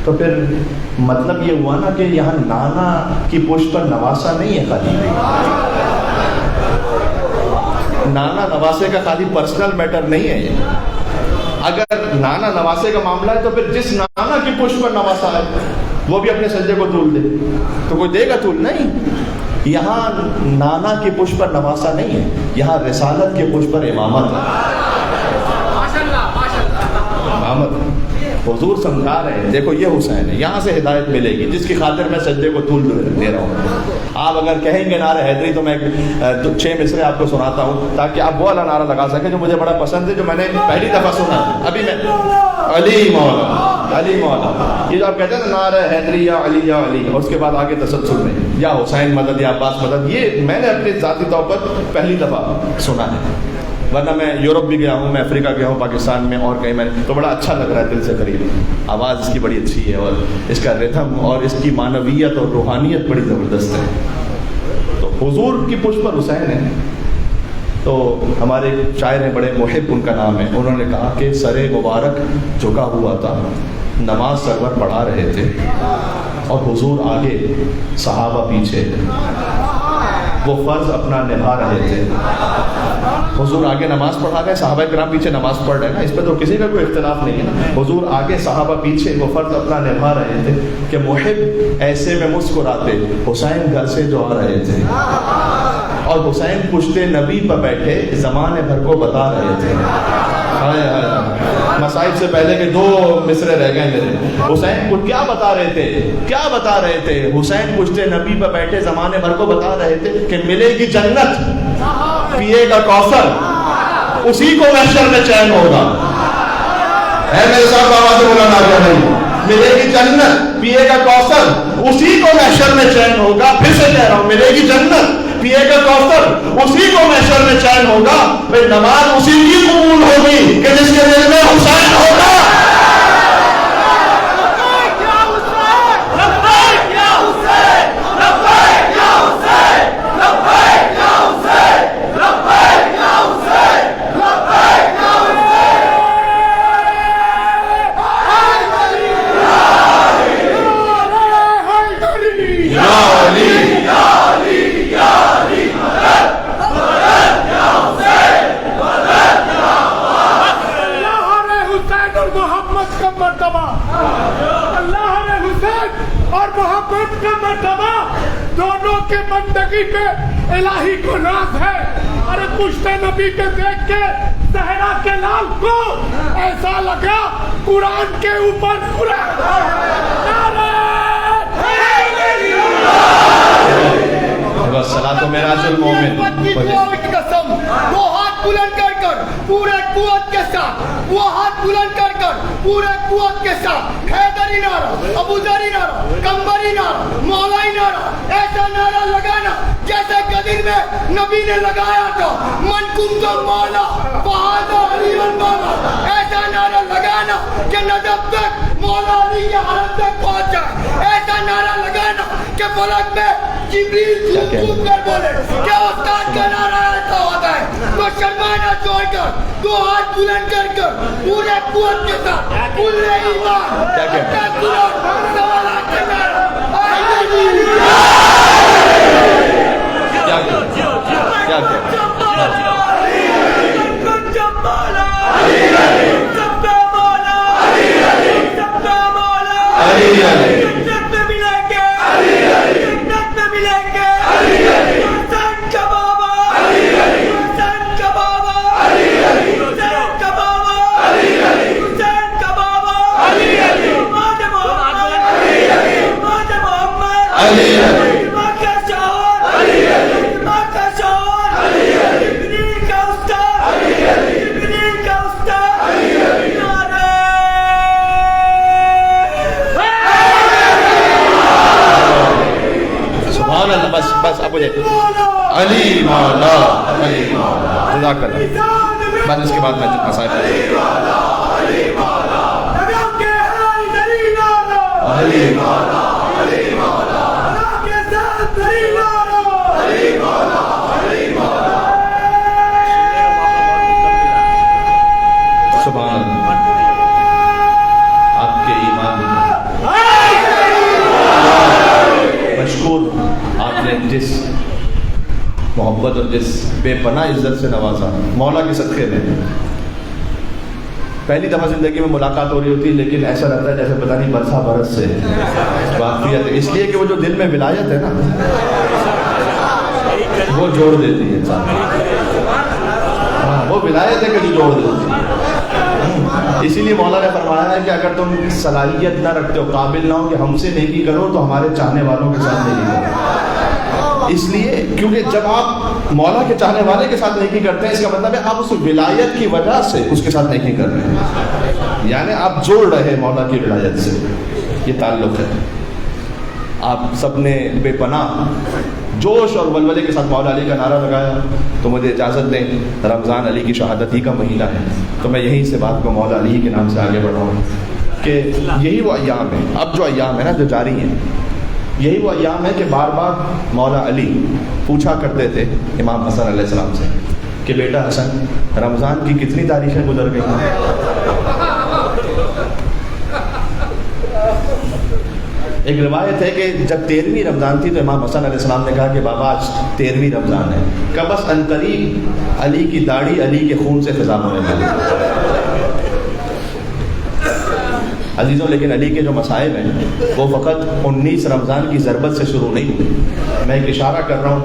تو پھر مطلب یہ ہوا نا کہ یہاں نانا کی پشت پر نواسہ نہیں ہے خالی، نانا نواسے کا خالی پرسنل میٹر نہیں ہے یہ۔ اگر نانا نواسے کا معاملہ ہے تو پھر جس نانا کی پشت پر نواسہ ہے وہ بھی اپنے سجدے کو طول دے تو کوئی دے گا طول؟ نہیں، یہاں نانا کی پشت پر نواسہ نہیں ہے، یہاں رسالت کی پشت پر امامت ہے، امامت۔ حضور سمجھا رہے ہیں دیکھو یہ حسین ہے، یہاں سے ہدایت ملے گی جس کی خاطر میں سجدے کو طول دے رہا ہوں۔ آپ اگر کہیں گے نعرہ حیدری تو میں 6 مصرے آپ کو سناتا ہوں تاکہ آپ وہ والا نعرہ لگا سکیں جو مجھے بڑا پسند ہے، جو میں نے پہلی دفعہ سنا ابھی میں، علی مولا علی مولا، یہ جو آپ کہتے ہیں نا نعرہ حیدری یا علی، اور اس کے بعد آگے تسلسل میں یا حسین مدد یا عباس مدد، یہ میں نے اپنے ذاتی طور پر پہلی دفعہ سنا ہے، ورنہ میں یورپ بھی گیا ہوں، میں افریقہ گیا ہوں، پاکستان میں اور کہیں میں، تو بڑا اچھا لگ رہا ہے دل سے قریب، آواز اس کی بڑی اچھی ہے اور اس کا ریتھم اور اس کی معنویت اور روحانیت بڑی زبردست ہے۔ تو حضور کی پشت پر حسین ہے، تو ہمارے شاعر ہیں بڑے محب، ان کا نام ہے، انہوں نے کہا کہ سر مبارک جھکا ہوا تھا، نماز سرور پڑھا رہے تھے اور حضور آگے صحابہ پیچھے، وہ فرض اپنا نبھا رہے تھے۔ حضور آگے نماز پڑھا رہے، صحابہ کرام پیچھے نماز پڑھ رہے ہیں نا، اس پہ تو کسی کا کوئی اختلاف نہیں ہے نا، حضور آگے صحابہ پیچھے، وہ فرض اپنا نبھا رہے تھے کہ محب ایسے میں مسکراتے، حسین گھر سے جو آ رہے تھے، اور حسین پشت نبی پر بیٹھے زمانے بھر کو بتا رہے تھے۔ مصائب سے پہلے کے 2 مصرے رہ گئے میرے، حسین کو کیا بتا رہے تھے، کیا بتا رہے تھے؟ حسین پشت نبی پر بیٹھے زمانے بھر کو بتا رہے تھے کہ ملے گی جنت، پیے گا کوثر، اسی کو محشر میں چین ہوگا۔ ہے میرے ساتھ آواز بولانا آگیا نہیں؟ ملے گی جنت، پیے گا کوثر، اسی کو محشر میں چین ہوگا۔ پھر سے کہہ رہا ہوں، ملے گی جنت، پیے گا کوثر، اسی کو محشر میں چین ہوگا۔ بھئی نماز اسی کی قبول ہوگی کہ جس کے دل میں حسین ہوگا۔ دونوں کے بندگی پہ الہی کو ناز ہے۔ ارے پشت نبی پہ دیکھ کے صحرا کے لال کو ایسا لگا قرآن کے اوپر صلاۃ و معراج المومن، قسم، وہ ہاتھ بلند کر کر پورے قوت کے ساتھ، وہ ہاتھ بلند کر کر پورے قوت کے ساتھ حیدری نعرہ، ابو ذری نعرہ، کمبری نعرہ، مولائی نعرہ، ایسا نعرہ لگانا جیسے قدر میں نبی نے لگایا تھا، من کنت مولا فہذا علی مولا، ایسا نعرہ لگانا کہ نجف تک مولا علی کے حرم تک پہنچ جائے، ایسا نعرہ لگانا کہ فلک میں جبریل جھوم کر بولے کہ استاد کا نعرہ ایسا ہوتا ہے۔ تو شرمانا چھوڑ کر 2 ہاتھ بلند کر کر پورے قوت کے ساتھ پورے ایمان سوالات کے نعرہ جن مصائب سبحان اللہ. آپ کے ایمان مشکور، آپ نے جس محبت اور جس بے پناہ عزت سے نوازا مولا کے صدقے میں. پہلی دفعہ زندگی میں ملاقات ہو رہی ہوتی ہے لیکن ایسا لگتا ہے جیسے پتہ نہیں برسا برس سے واقعیت ہے. اس لیے کہ وہ جو دل میں ولایت ہے نا وہ جوڑ دیتی ہے انسان. ہاں وہ ولایت ہے کہ جو جوڑ دیتی ہے. اسی لیے مولا نے فرمایا ہے کہ اگر تم صلاحیت نہ رکھتے ہو، قابل نہ ہو کہ ہم سے نیکی کرو، تو ہمارے چاہنے والوں کے ساتھ نیکی کرو. اس لیے کیونکہ جب آپ مولا کے چاہنے والے کے ساتھ نیکی کرتے ہیں، اس کا مطلب ہے آپ اس ولایت کی وجہ سے اس کے ساتھ نیکی کر رہے ہیں، یعنی آپ جوڑ رہے ہیں مولا کی ولایت سے. یہ تعلق ہے. آپ سب نے بے پناہ جوش اور ولولے کے ساتھ مولا علی کا نعرہ لگایا. تو مجھے اجازت دیں، رمضان علی کی شہادت ہی کا مہینہ ہے، تو میں یہیں سے بات کو مولا علی کے نام سے آگے بڑھاؤں کہ یہی وہ ایام ہیں. اب جو ایام ہے نا جو جاری ہیں، یہی وہ ایام ہے کہ بار بار مولا علی پوچھا کرتے تھے امام حسن علیہ السلام سے کہ بیٹا حسن، رمضان کی کتنی تاریخیں گزر گئی ہیں؟ ایک روایت ہے کہ جب 13ویں رمضان تھی تو امام حسن علیہ السلام نے کہا کہ بابا آج 13ویں رمضان ہے. کہ بس عنقریب علی کی داڑھی علی کے خون سے خضاب ہونے والی. عزیزوں، لیکن علی کے جو مصائب ہیں وہ فقط 19 رمضان کی ضربت سے شروع نہیں ہوئی. میں ایک اشارہ کر رہا ہوں،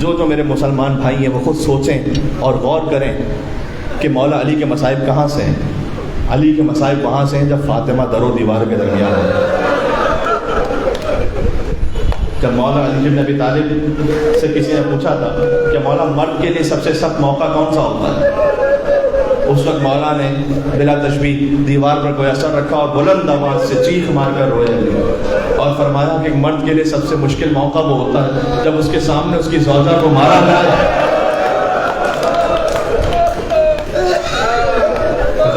جو میرے مسلمان بھائی ہیں وہ خود سوچیں اور غور کریں کہ مولا علی کے مصائب کہاں سے ہیں. علی کے مصائب وہاں سے ہیں جب فاطمہ در و دیوار کے درمیان ہے. جب مولا علی بن ابی طالب سے کسی نے پوچھا تھا کہ مولا مرد کے لیے سب سے سخت موقع کون سا ہوتا ہے، اس وقت مولا نے بلا تشبیہ دیوار پر کوئی اثر رکھا اور بلند آواز سے چیخ مار کر روئے اور فرمایا کہ مرد کے لیے سب سے مشکل موقع وہ ہوتا ہے جب اس کے سامنے اس کی زوجہ کو مارا جائے.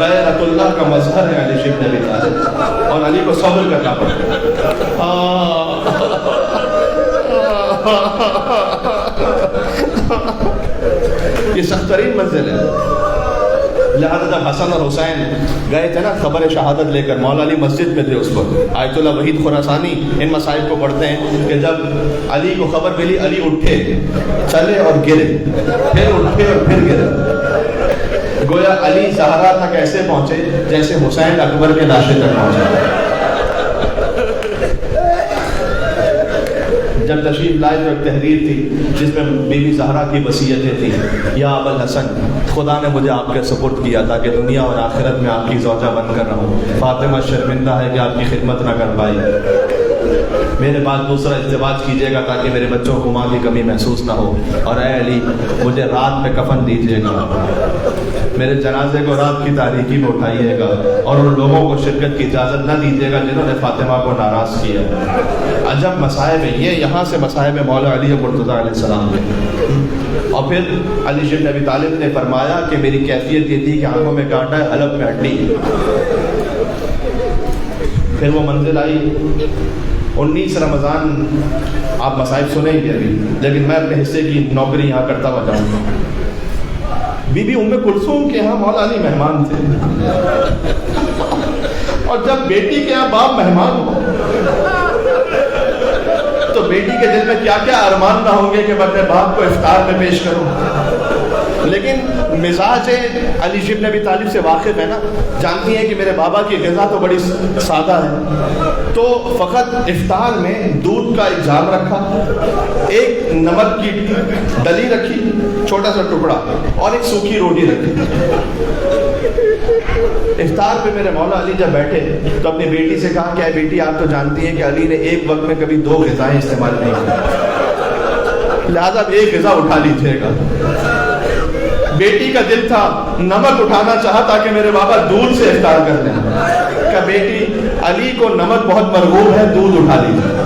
غیرت اللہ کا مظہر ہے علی بن ابی طالب، اور علی کو صبر کرنا پڑتا ہے. یہ سخت ترین منزل ہے. لہذا جب حسن اور حسین گئے تھے نا خبر شہادت لے کر، مولا علی مسجد میں تھے اس وقت. آیت اللہ وحید خراسانی ان مصائب کو پڑھتے ہیں کہ جب علی کو خبر ملی، علی اٹھے، چلے اور گرے، پھر اٹھے اور پھر گرے. گویا علی زہرا تک ایسے پہنچے جیسے حسین اکبر کے لاشے تک پہنچے. جب تشریف لائے تو ایک تحریر تھی جس میں بی بی زہرا کی وصیتیں تھیں. یا ابو الحسن، خدا نے مجھے آپ کے سپرد کیا تھا کہ دنیا اور آخرت میں آپ کی زوجہ بن کر رہوں. فاطمہ شرمندہ ہے کہ آپ کی خدمت نہ کر پائی. میرے بعد دوسرا ازدواج کیجیے گا تاکہ میرے بچوں کو ماں کی کمی محسوس نہ ہو. اور اے علی، مجھے رات میں کفن دیجیے گا، میرے جنازے کو رات کی تاریکی میں اٹھائیے گا، اور ان لوگوں کو شرکت کی اجازت نہ دیجیے گا جنہوں نے فاطمہ کو ناراض کیا. عجب مصائب ہیں یہ. یہاں سے مصائب مولا علی مرتضیٰ علیہ السلام کے. اور پھر علی بن ابی طالب نے فرمایا کہ میری کیفیت یہ تھی کہ آنکھوں میں کانٹا ہے، حلق میں ہڈی. پھر وہ منزل آئی 19 رمضان. آپ مصائب سنیں گے ابھی، لیکن میں اپنے حصے کی نوکری یہاں کرتا ہوا جاؤں گا. بی بی ام کلثوم کے یہاں مولا علی مہمان تھے، اور جب بیٹی کے یہاں باپ مہمان ہو تو بیٹی کے دل میں کیا کیا ارمان نہ ہوں گے کہ میں اپنے باپ کو افطار میں پیش کروں. لیکن مزاج علی بن ابی طالب سے واقف ہے نا، جانتی ہیں کہ میرے بابا کی غذا تو بڑی سادہ ہے، تو فقط افطار میں دودھ کا ایک جام رکھا، ایک نمک کی ڈلی رکھی چھوٹا سا ٹکڑا، اور ایک سوکھی روٹی رکھی. افطار پہ میرے مولا علی جب بیٹھے تو اپنی بیٹی سے کہا کہ اے بیٹی، آپ تو جانتی ہیں کہ علی نے ایک وقت میں کبھی 2 غذائیں استعمال نہیں کی، لہذا اب ایک غذا اٹھا لیجیے گا. بیٹی کا دل تھا، نمک اٹھانا چاہا تاکہ میرے بابا دودھ سے افطار کر لیں. کہ بیٹی، علی کو نمک بہت مرغوب ہے، دودھ اٹھا لیجیے.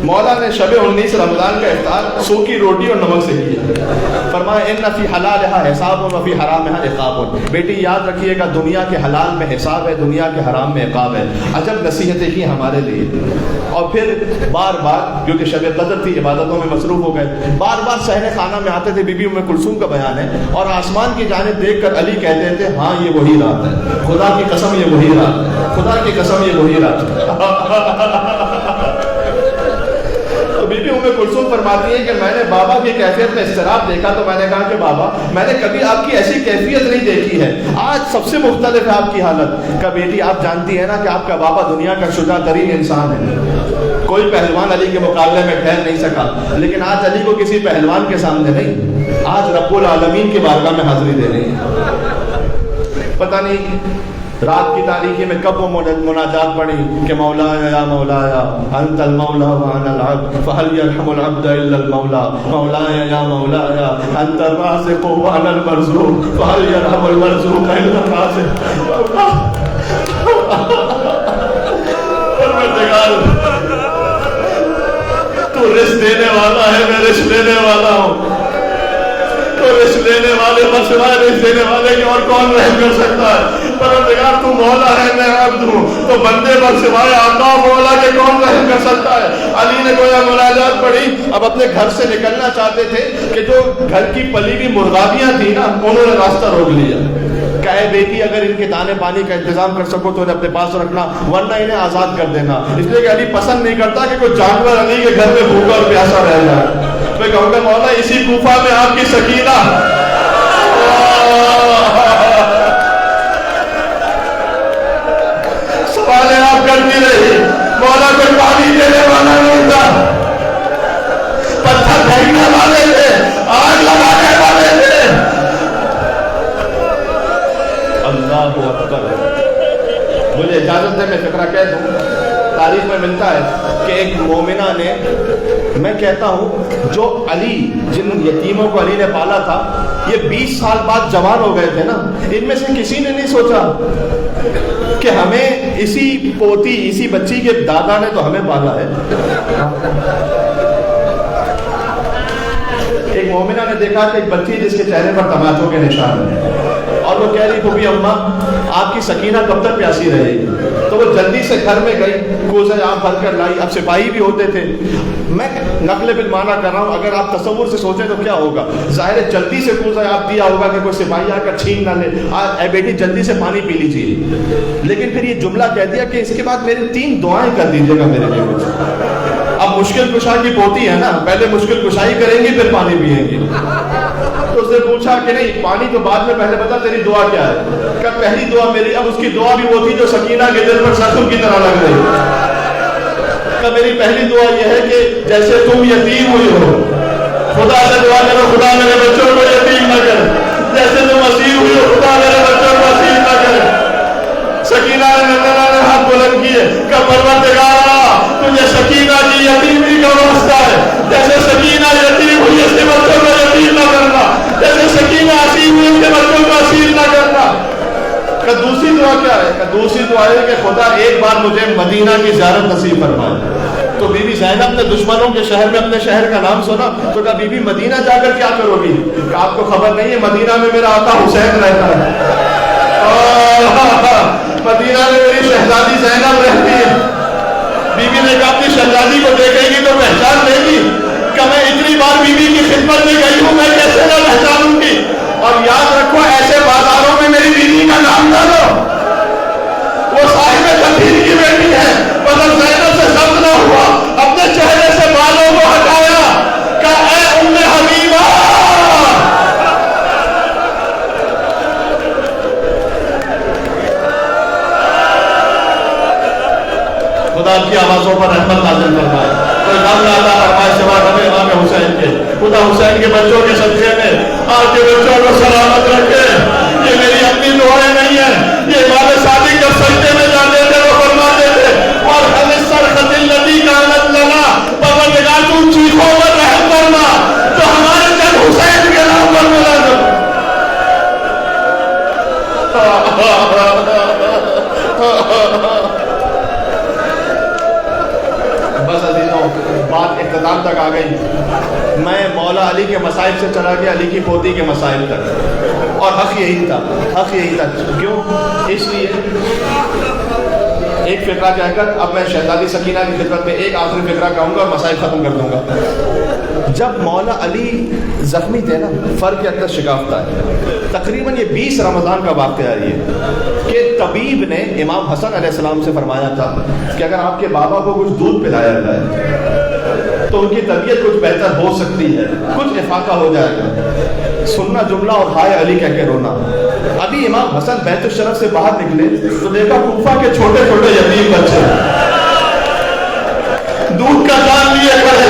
مولا نے شب 19 رمضان کا افطار سوکھی روٹی اور نمک سے کیا. فرمایا ان فی حلالھا حساب و فی حرامھا عقاب. بیٹی یاد رکھیے گا دنیا کے حلال میں حساب ہے, دنیا کے حرام میں عقاب ہے. عجب نصیحتیں کی ہمارے لیے. اور پھر بار بار کیونکہ شب قدر تھی عبادتوں میں مصروف ہو گئے, بار بار صحن خانہ میں آتے تھے. بی بی ام کلثوم کا بیان ہے اور آسمان کی جانب دیکھ کر علی کہتے تھے ہاں یہ وہی رات ہے, خدا کی قسم یہ وہی رات ہے, خدا کی قسم یہ وہی رات ہے. تو بی بی ام کلثوم فرماتی ہے کہ میں نے بابا کی کیفیت میں اضطراب دیکھا تو میں نے کہا کہ بابا میں نے کبھی آپ کی ایسی کیفیت نہیں دیکھی ہے, آج سب سے مختلف ہے آپ کی حالت. کہ بیٹی آپ جانتی ہیں نا کہ آپ کا بابا دنیا کا شجاع ترین انسان ہے, کوئی پہلوان علی کے مقابلے میں ٹھہر نہیں سکا, لیکن آج علی کو کسی پہلوان کے سامنے نہیں, آج رب العالمین کی بارگاہ میں حاضری دے رہی ہے. پتہ نہیں رات کی تاریکی میں کب وہ مناجات پڑھی کہ مولایا یا مولایا انت المولا وانا العبد فهل يرحم العبد الا المولا, مولایا یا مولایا انت الرازق وانا المرزوق فهل يرحم المرزوق الا الرازق. پروردگار تو رزق دینے والا ہے, میں رزق دینے والا ہوں. تو رزق دینے والے پر سوائے رزق دینے والے کی اور کون رحم کر سکتا ہے. پروردگار تو مولا ہے, میں عبد ہوں, تو بندے پر سوائے آقا مولا کے کون رحم کر سکتا ہے. علی نے گویا مناجات پڑھی. اب اپنے گھر سے نکلنا چاہتے تھے کہ جو گھر کی پلی ہوئی مرغابیاں تھیں نا انہوں نے راستہ روک لیا. کہے بیٹی اگر ان کے دانے پانی کا انتظام کر سکو تو انہیں اپنے پاس رکھنا, ورنہ انہیں آزاد کر دینا. اس لیے کہ علی پسند نہیں کرتا کہ کوئی جانور علی کے گھر میں بھوکا اور پیاسا رہ جائے. میں کہوں گا مولا اسی کوفہ میں آپ کی سکینہ سوالیں آپ کرتی رہی, مولا کوئی پانی دینے والا نہیں تھا, پتھر پھینکنے والے تھے, آگ لگانے والے تھے. اللہ اکبر. مجھے اجازت ہے میں فکرہ کہہ دوں. تاریخ میں ملتا ہے کہ ایک مومنہ نے, میں کہتا ہوں جو علی جن یتیموں کو علی نے پالا تھا یہ 20 سال بعد جوان ہو گئے تھے نا, ان میں سے کسی نے نہیں سوچا کہ ہمیں اسی پوتی اسی بچی کے دادا نے تو ہمیں پالا ہے. ایک مومنہ نے دیکھا کہ ایک بچی جس کے چہرے پر تماچوں کے نشان ہیں اور وہ کہہ رہی پھوپھی اماں آپ کی سکینہ کب تک پیاسی رہے گی. تو وہ جلدی سے گھر میں گئی, کوزے آپ بھر کر لائی. اب سپاہی بھی ہوتے تھے, میں نقل بالمعنی کر رہا ہوں, اگر آپ تصور سے سوچیں تو کیا ہوگا. ظاہر ہے جلدی سے کوزہ آپ دیا ہوگا کہ کوئی سپاہی آ کر چھین نہ لے, اے بیٹی جلدی سے پانی پی لیجیے. لیکن پھر یہ جملہ کہہ دیا کہ اس کے بعد میری 3 دعائیں کر دیجیے گا میرے لیے. اب مشکل کشا کی پوتی ہے نا, پہلے مشکل کشائی کریں گی پھر پانی پیئیں گی. تو اس نے پوچھا کہ نہیں پانی تو بعد میں, پہلے بتا تیری دعا کیا ہے. کہ پہلی دعا میری, اب اس کی دعا بھی وہ تھی جو سکینہ کے دل پر زخم کی طرح لگ رہی. کہ میری پہلی دعا یہ ہے کہ جیسے تم یتیم ہوئی ہو, خدا سے دعا کرو خدا میرے بچوں کو یتیم نہ کرے. جیسے تم اسیر ہوئی ہو خدا میرے بچوں کو اسیر نہ کرے. سکینہ نے ہاتھ بلند کیے کہ پروردگارا تجھے سکینہ کی یتیمی کا واسطہ ہے, جیسے سکینہ یتیم ہوئی اس کے بچوں کو یتیم نہ کرنا, جیسے سکینہ اسیر ہوئی اس کے بچوں کو اسیر نہ کرنا. کہ دوسری دعا کیا ہے؟ کہ دوسری دعا ہے کہ خدا ایک بار مجھے مدینہ کی زیارت نصیب فرمائے. تو بی بی زینب نے دشمنوں کے شہر میں اپنے شہر کا نام سنا تو کہا بی بی مدینہ جا کر کیا کرو گی؟ کہ آپ کو خبر نہیں ہے مدینہ میں میرا آقا حسین رہتا ہے, مدینہ میں میری شہزادی زینب رہتی ہے. بی بی نے کہا اپنی شہزادی کو دیکھے گی تو پہچان لے گی. کہ میں اتنی بار بی بی کی خدمت میں گئی ہوں, میں کیسے نہ پہچانوں گی. اور یاد رکھو ایسے بازاروں میں میری بیوی کا نام نہ لو, وہ صاحب تطہیر کی بیٹی ہے. مگر زینب سے ضبط نہ ہوا, اپنے چہرے سے بالوں کو ہٹایا. کہ اے ام حبیبہ خدا کی آوازوں پر رحمت نازل فرمائے, کوئی غم نہ عطا فرمائے سوا ہمیں امام حسین کے. خدا حسین کے بچوں کے صدقے میں آپ کے بچوں کو سلامت رکھے. یہ میری اپنی دعائیں نہیں ہیں, یہ امام صادق جب سجدے میں جاتے تھے وہ فرماتے تھے وارحم الصرخۃ التي كانت لنا, پروردگار تو چیخوں پر رحم کرنا تو ہمارے جب حسین کے نام پر ملازم. بس عزیزوں بات اختتام تک آ گئی. میں مولا علی کے مسائل سے چلا گیا علی کی پوتی کے مسائل تک, اور حق یہی تھا, حق یہی تھا. کیوں؟ اس لیے ایک فقرہ کہہ کر اب میں شہزادی سکینہ کی خدمت میں ایک آخری فقرہ کہوں گا اور مسائل ختم کر دوں گا. جب مولا علی زخمی تھے نا, فر کے اندر شکافتہ ہے, تقریباً یہ 20 رمضان کا واقعہ ہے یہ, کہ طبیب نے امام حسن علیہ السلام سے فرمایا تھا کہ اگر آپ کے بابا کو کچھ دودھ پلایا جائے تو ان کی طبیعت کچھ بہتر ہو سکتی ہے, کچھ افاقہ ہو جائے گا. سننا جملہ اور ہائے علی کہہ کے رونا. ابھی امام حسن بیت الشرف سے باہر نکلے تو دیکھا کوفہ کے چھوٹے چھوٹے یتیم بچے دودھ کا جام لیے کھڑے,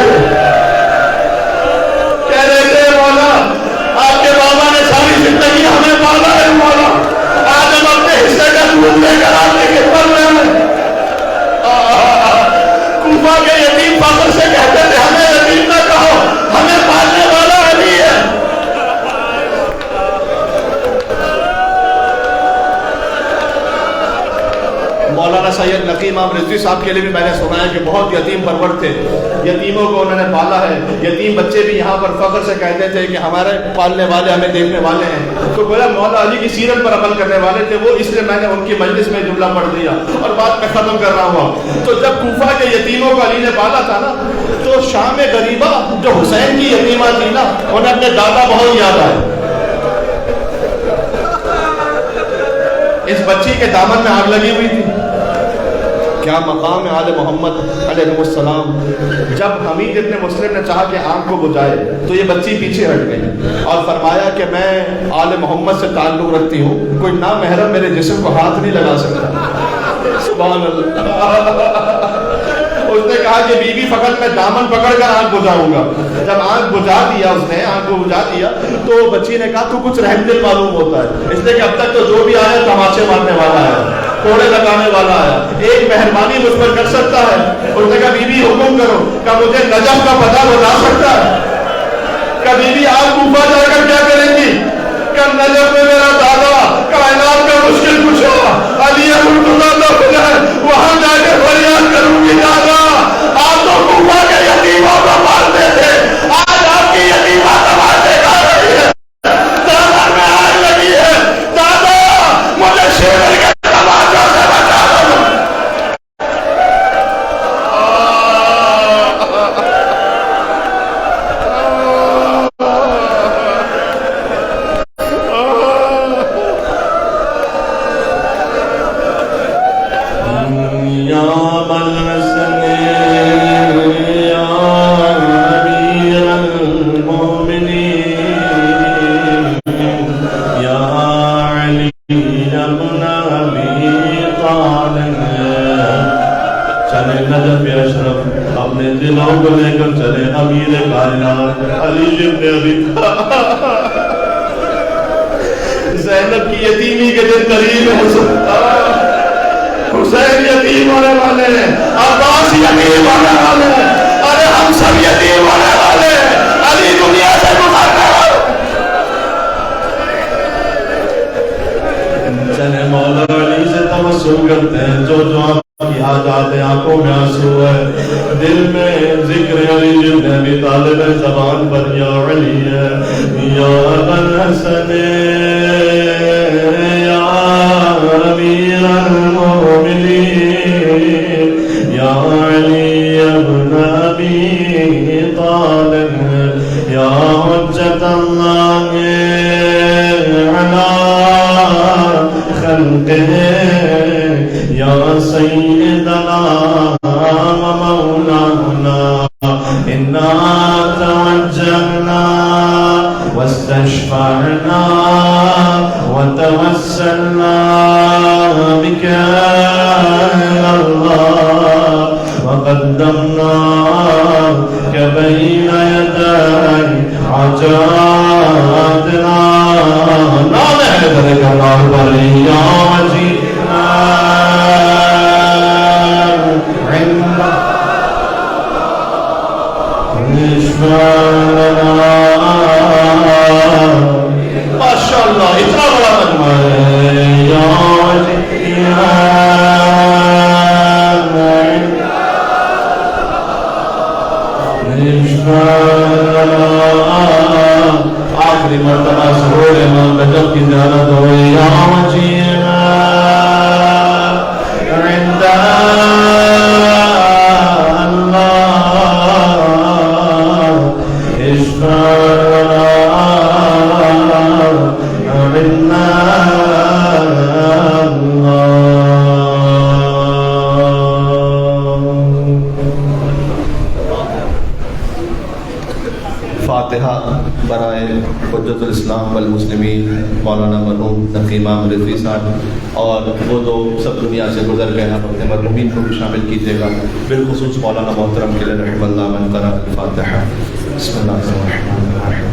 کہہ رہے تھے مولا آپ کے بابا نے ساری زندگی ہمیں پالا ہے مولا, آج ہم اپنے حصے کا دودھ لے کر آپ کے خدمت میں ہیں. کوفہ کے یتیم فخر سے کہتے تھے ہمیں یتیم نہ کہو, ہمیں پالنے والا علی ہے. مولانا سید نقی امام رضوی صاحب کے لیے بھی میں نے سنا ہے کہ بہت یتیم پرور تھے, یتیموں کو انہوں نے پالا ہے. یتیم بچے بھی یہاں پر فخر سے کہتے تھے کہ ہمارے پالنے والے ہمیں دیکھنے والے ہیں. تو گویا مولا علی کی سیرت پر عمل کرنے والے تھے وہ, اس لیے میں نے ان کی مجلس میں جملہ پڑھ دیا اور بات میں ختم کر رہا ہوں. تو جب کوفہ کے یتیموں کو علی نے پالا تھا نا, تو شام غریبہ جو حسین کی یتیمہ تھی نا, انہیں اپنے دادا بہت یاد آئے. اس بچی کے دامن میں آگ لگی ہوئی تھی. کیا مقام ہے آل محمد علیہ السلام. جب حمید ابن مسلم نے چاہا کہ آنکھ کو بجھائے تو یہ بچی پیچھے ہٹ گئی اور فرمایا کہ میں آل محمد سے تعلق رکھتی ہوں, کوئی نامحرم میرے جسم کو ہاتھ نہیں لگا سکتا. سبحان اللہ. اس نے کہا کہ بی بی فقط میں دامن پکڑ کر آنکھ بجھاؤں گا. جب آنکھ بجھا دیا, اس نے آنکھ کو بجھا دیا, تو بچی نے کہا تو کچھ رحم دل معلوم ہوتا ہے, اس لیے کہ اب تک تو جو بھی آیا تماچے مارنے والا ہے, کوڑے لگانے والا ہے, ایک مہربانی مجھ پر کر سکتا ہے. اس نے کہا بی بی حکم کرو, کہ مجھے نجف کا پتہ بتا سکتا ہے. کہ بی بی آپ کوفہ جا کر کیا کریں گی؟ کہ نجف میں میرا دادا کائنات کا مشکل کشا علی ہے, وہاں جا کے فریاد کروں گی دادا آپ تو کوفہ کے یتیموں کو مارتے تھے, آج آپ کی یتیمہ تماشے کھا رہی ہے, دادا میں آگ لگی ہے, دادا مجھے شیور کے تماشوں سے بچا دو. اپنے دلوں کو لے کر چلے امیر کائنات علی ابن ابی زینب کی یتیمی کے دن قریب ہے. حسین یتیم ہونے والے ہیں, عباس یتیم ہونے والے ہیں, ارے ہم سب یتیم ہونے والے ہیں. علی دنیا سے گزرنے والے. چلے مولا علی سے توسل کرتے ہیں, جو کی حاجات آنکھوں میں آنسو ہے, دل میں ذکر علی ابن ابی طالب زبان پر یا علی ہے. یا ابن حسن یا امیر المومنین یا علی ابن ابی طالب یا حجت اللہ علی خلقہ یا سیدنا و مولانا انا توجہنا واستشفعنا وتوسلنا بك إلى الله وقدمناك بين يدي حاجاتنا. نام حیدر اللہ بری یا وجینا عند نشفانا. ماشاءاللہ اتنا بڑا مجمع ہے. یا وجینا يا وجيها عند الله اشفع منا فاتحہ برائے حجت الاسلام والمسلمین مولانا مرحوم نقی امام رضوی صاحب، اور وہ دو سب دنیا سے گزر گئے، آپ اپنے مرحومین کو بھی شامل کیجیے گا، بالخصوص مولانا محترم کے لیے رحم اللہ من قرأ الفاتحہ۔ بسم اللہ الرحمن الرحیم۔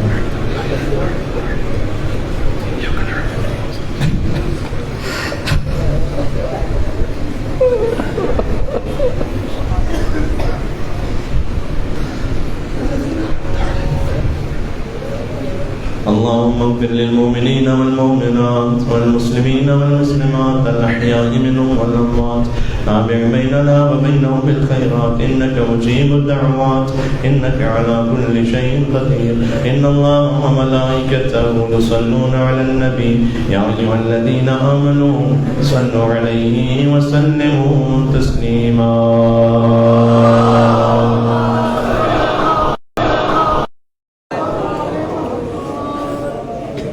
اللهم اغفر للمؤمنين والمؤمنات والمسلمين والمسلمات الأحياء منهم والأموات، تابع بيننا وبينهم بالخيرات إنك مجيب الدعوات إنك على كل شيء قدير. إن الله وملائكته يصلون على النبي يا أيها الذين آمنوا صلوا عليه وسلموا تسليما.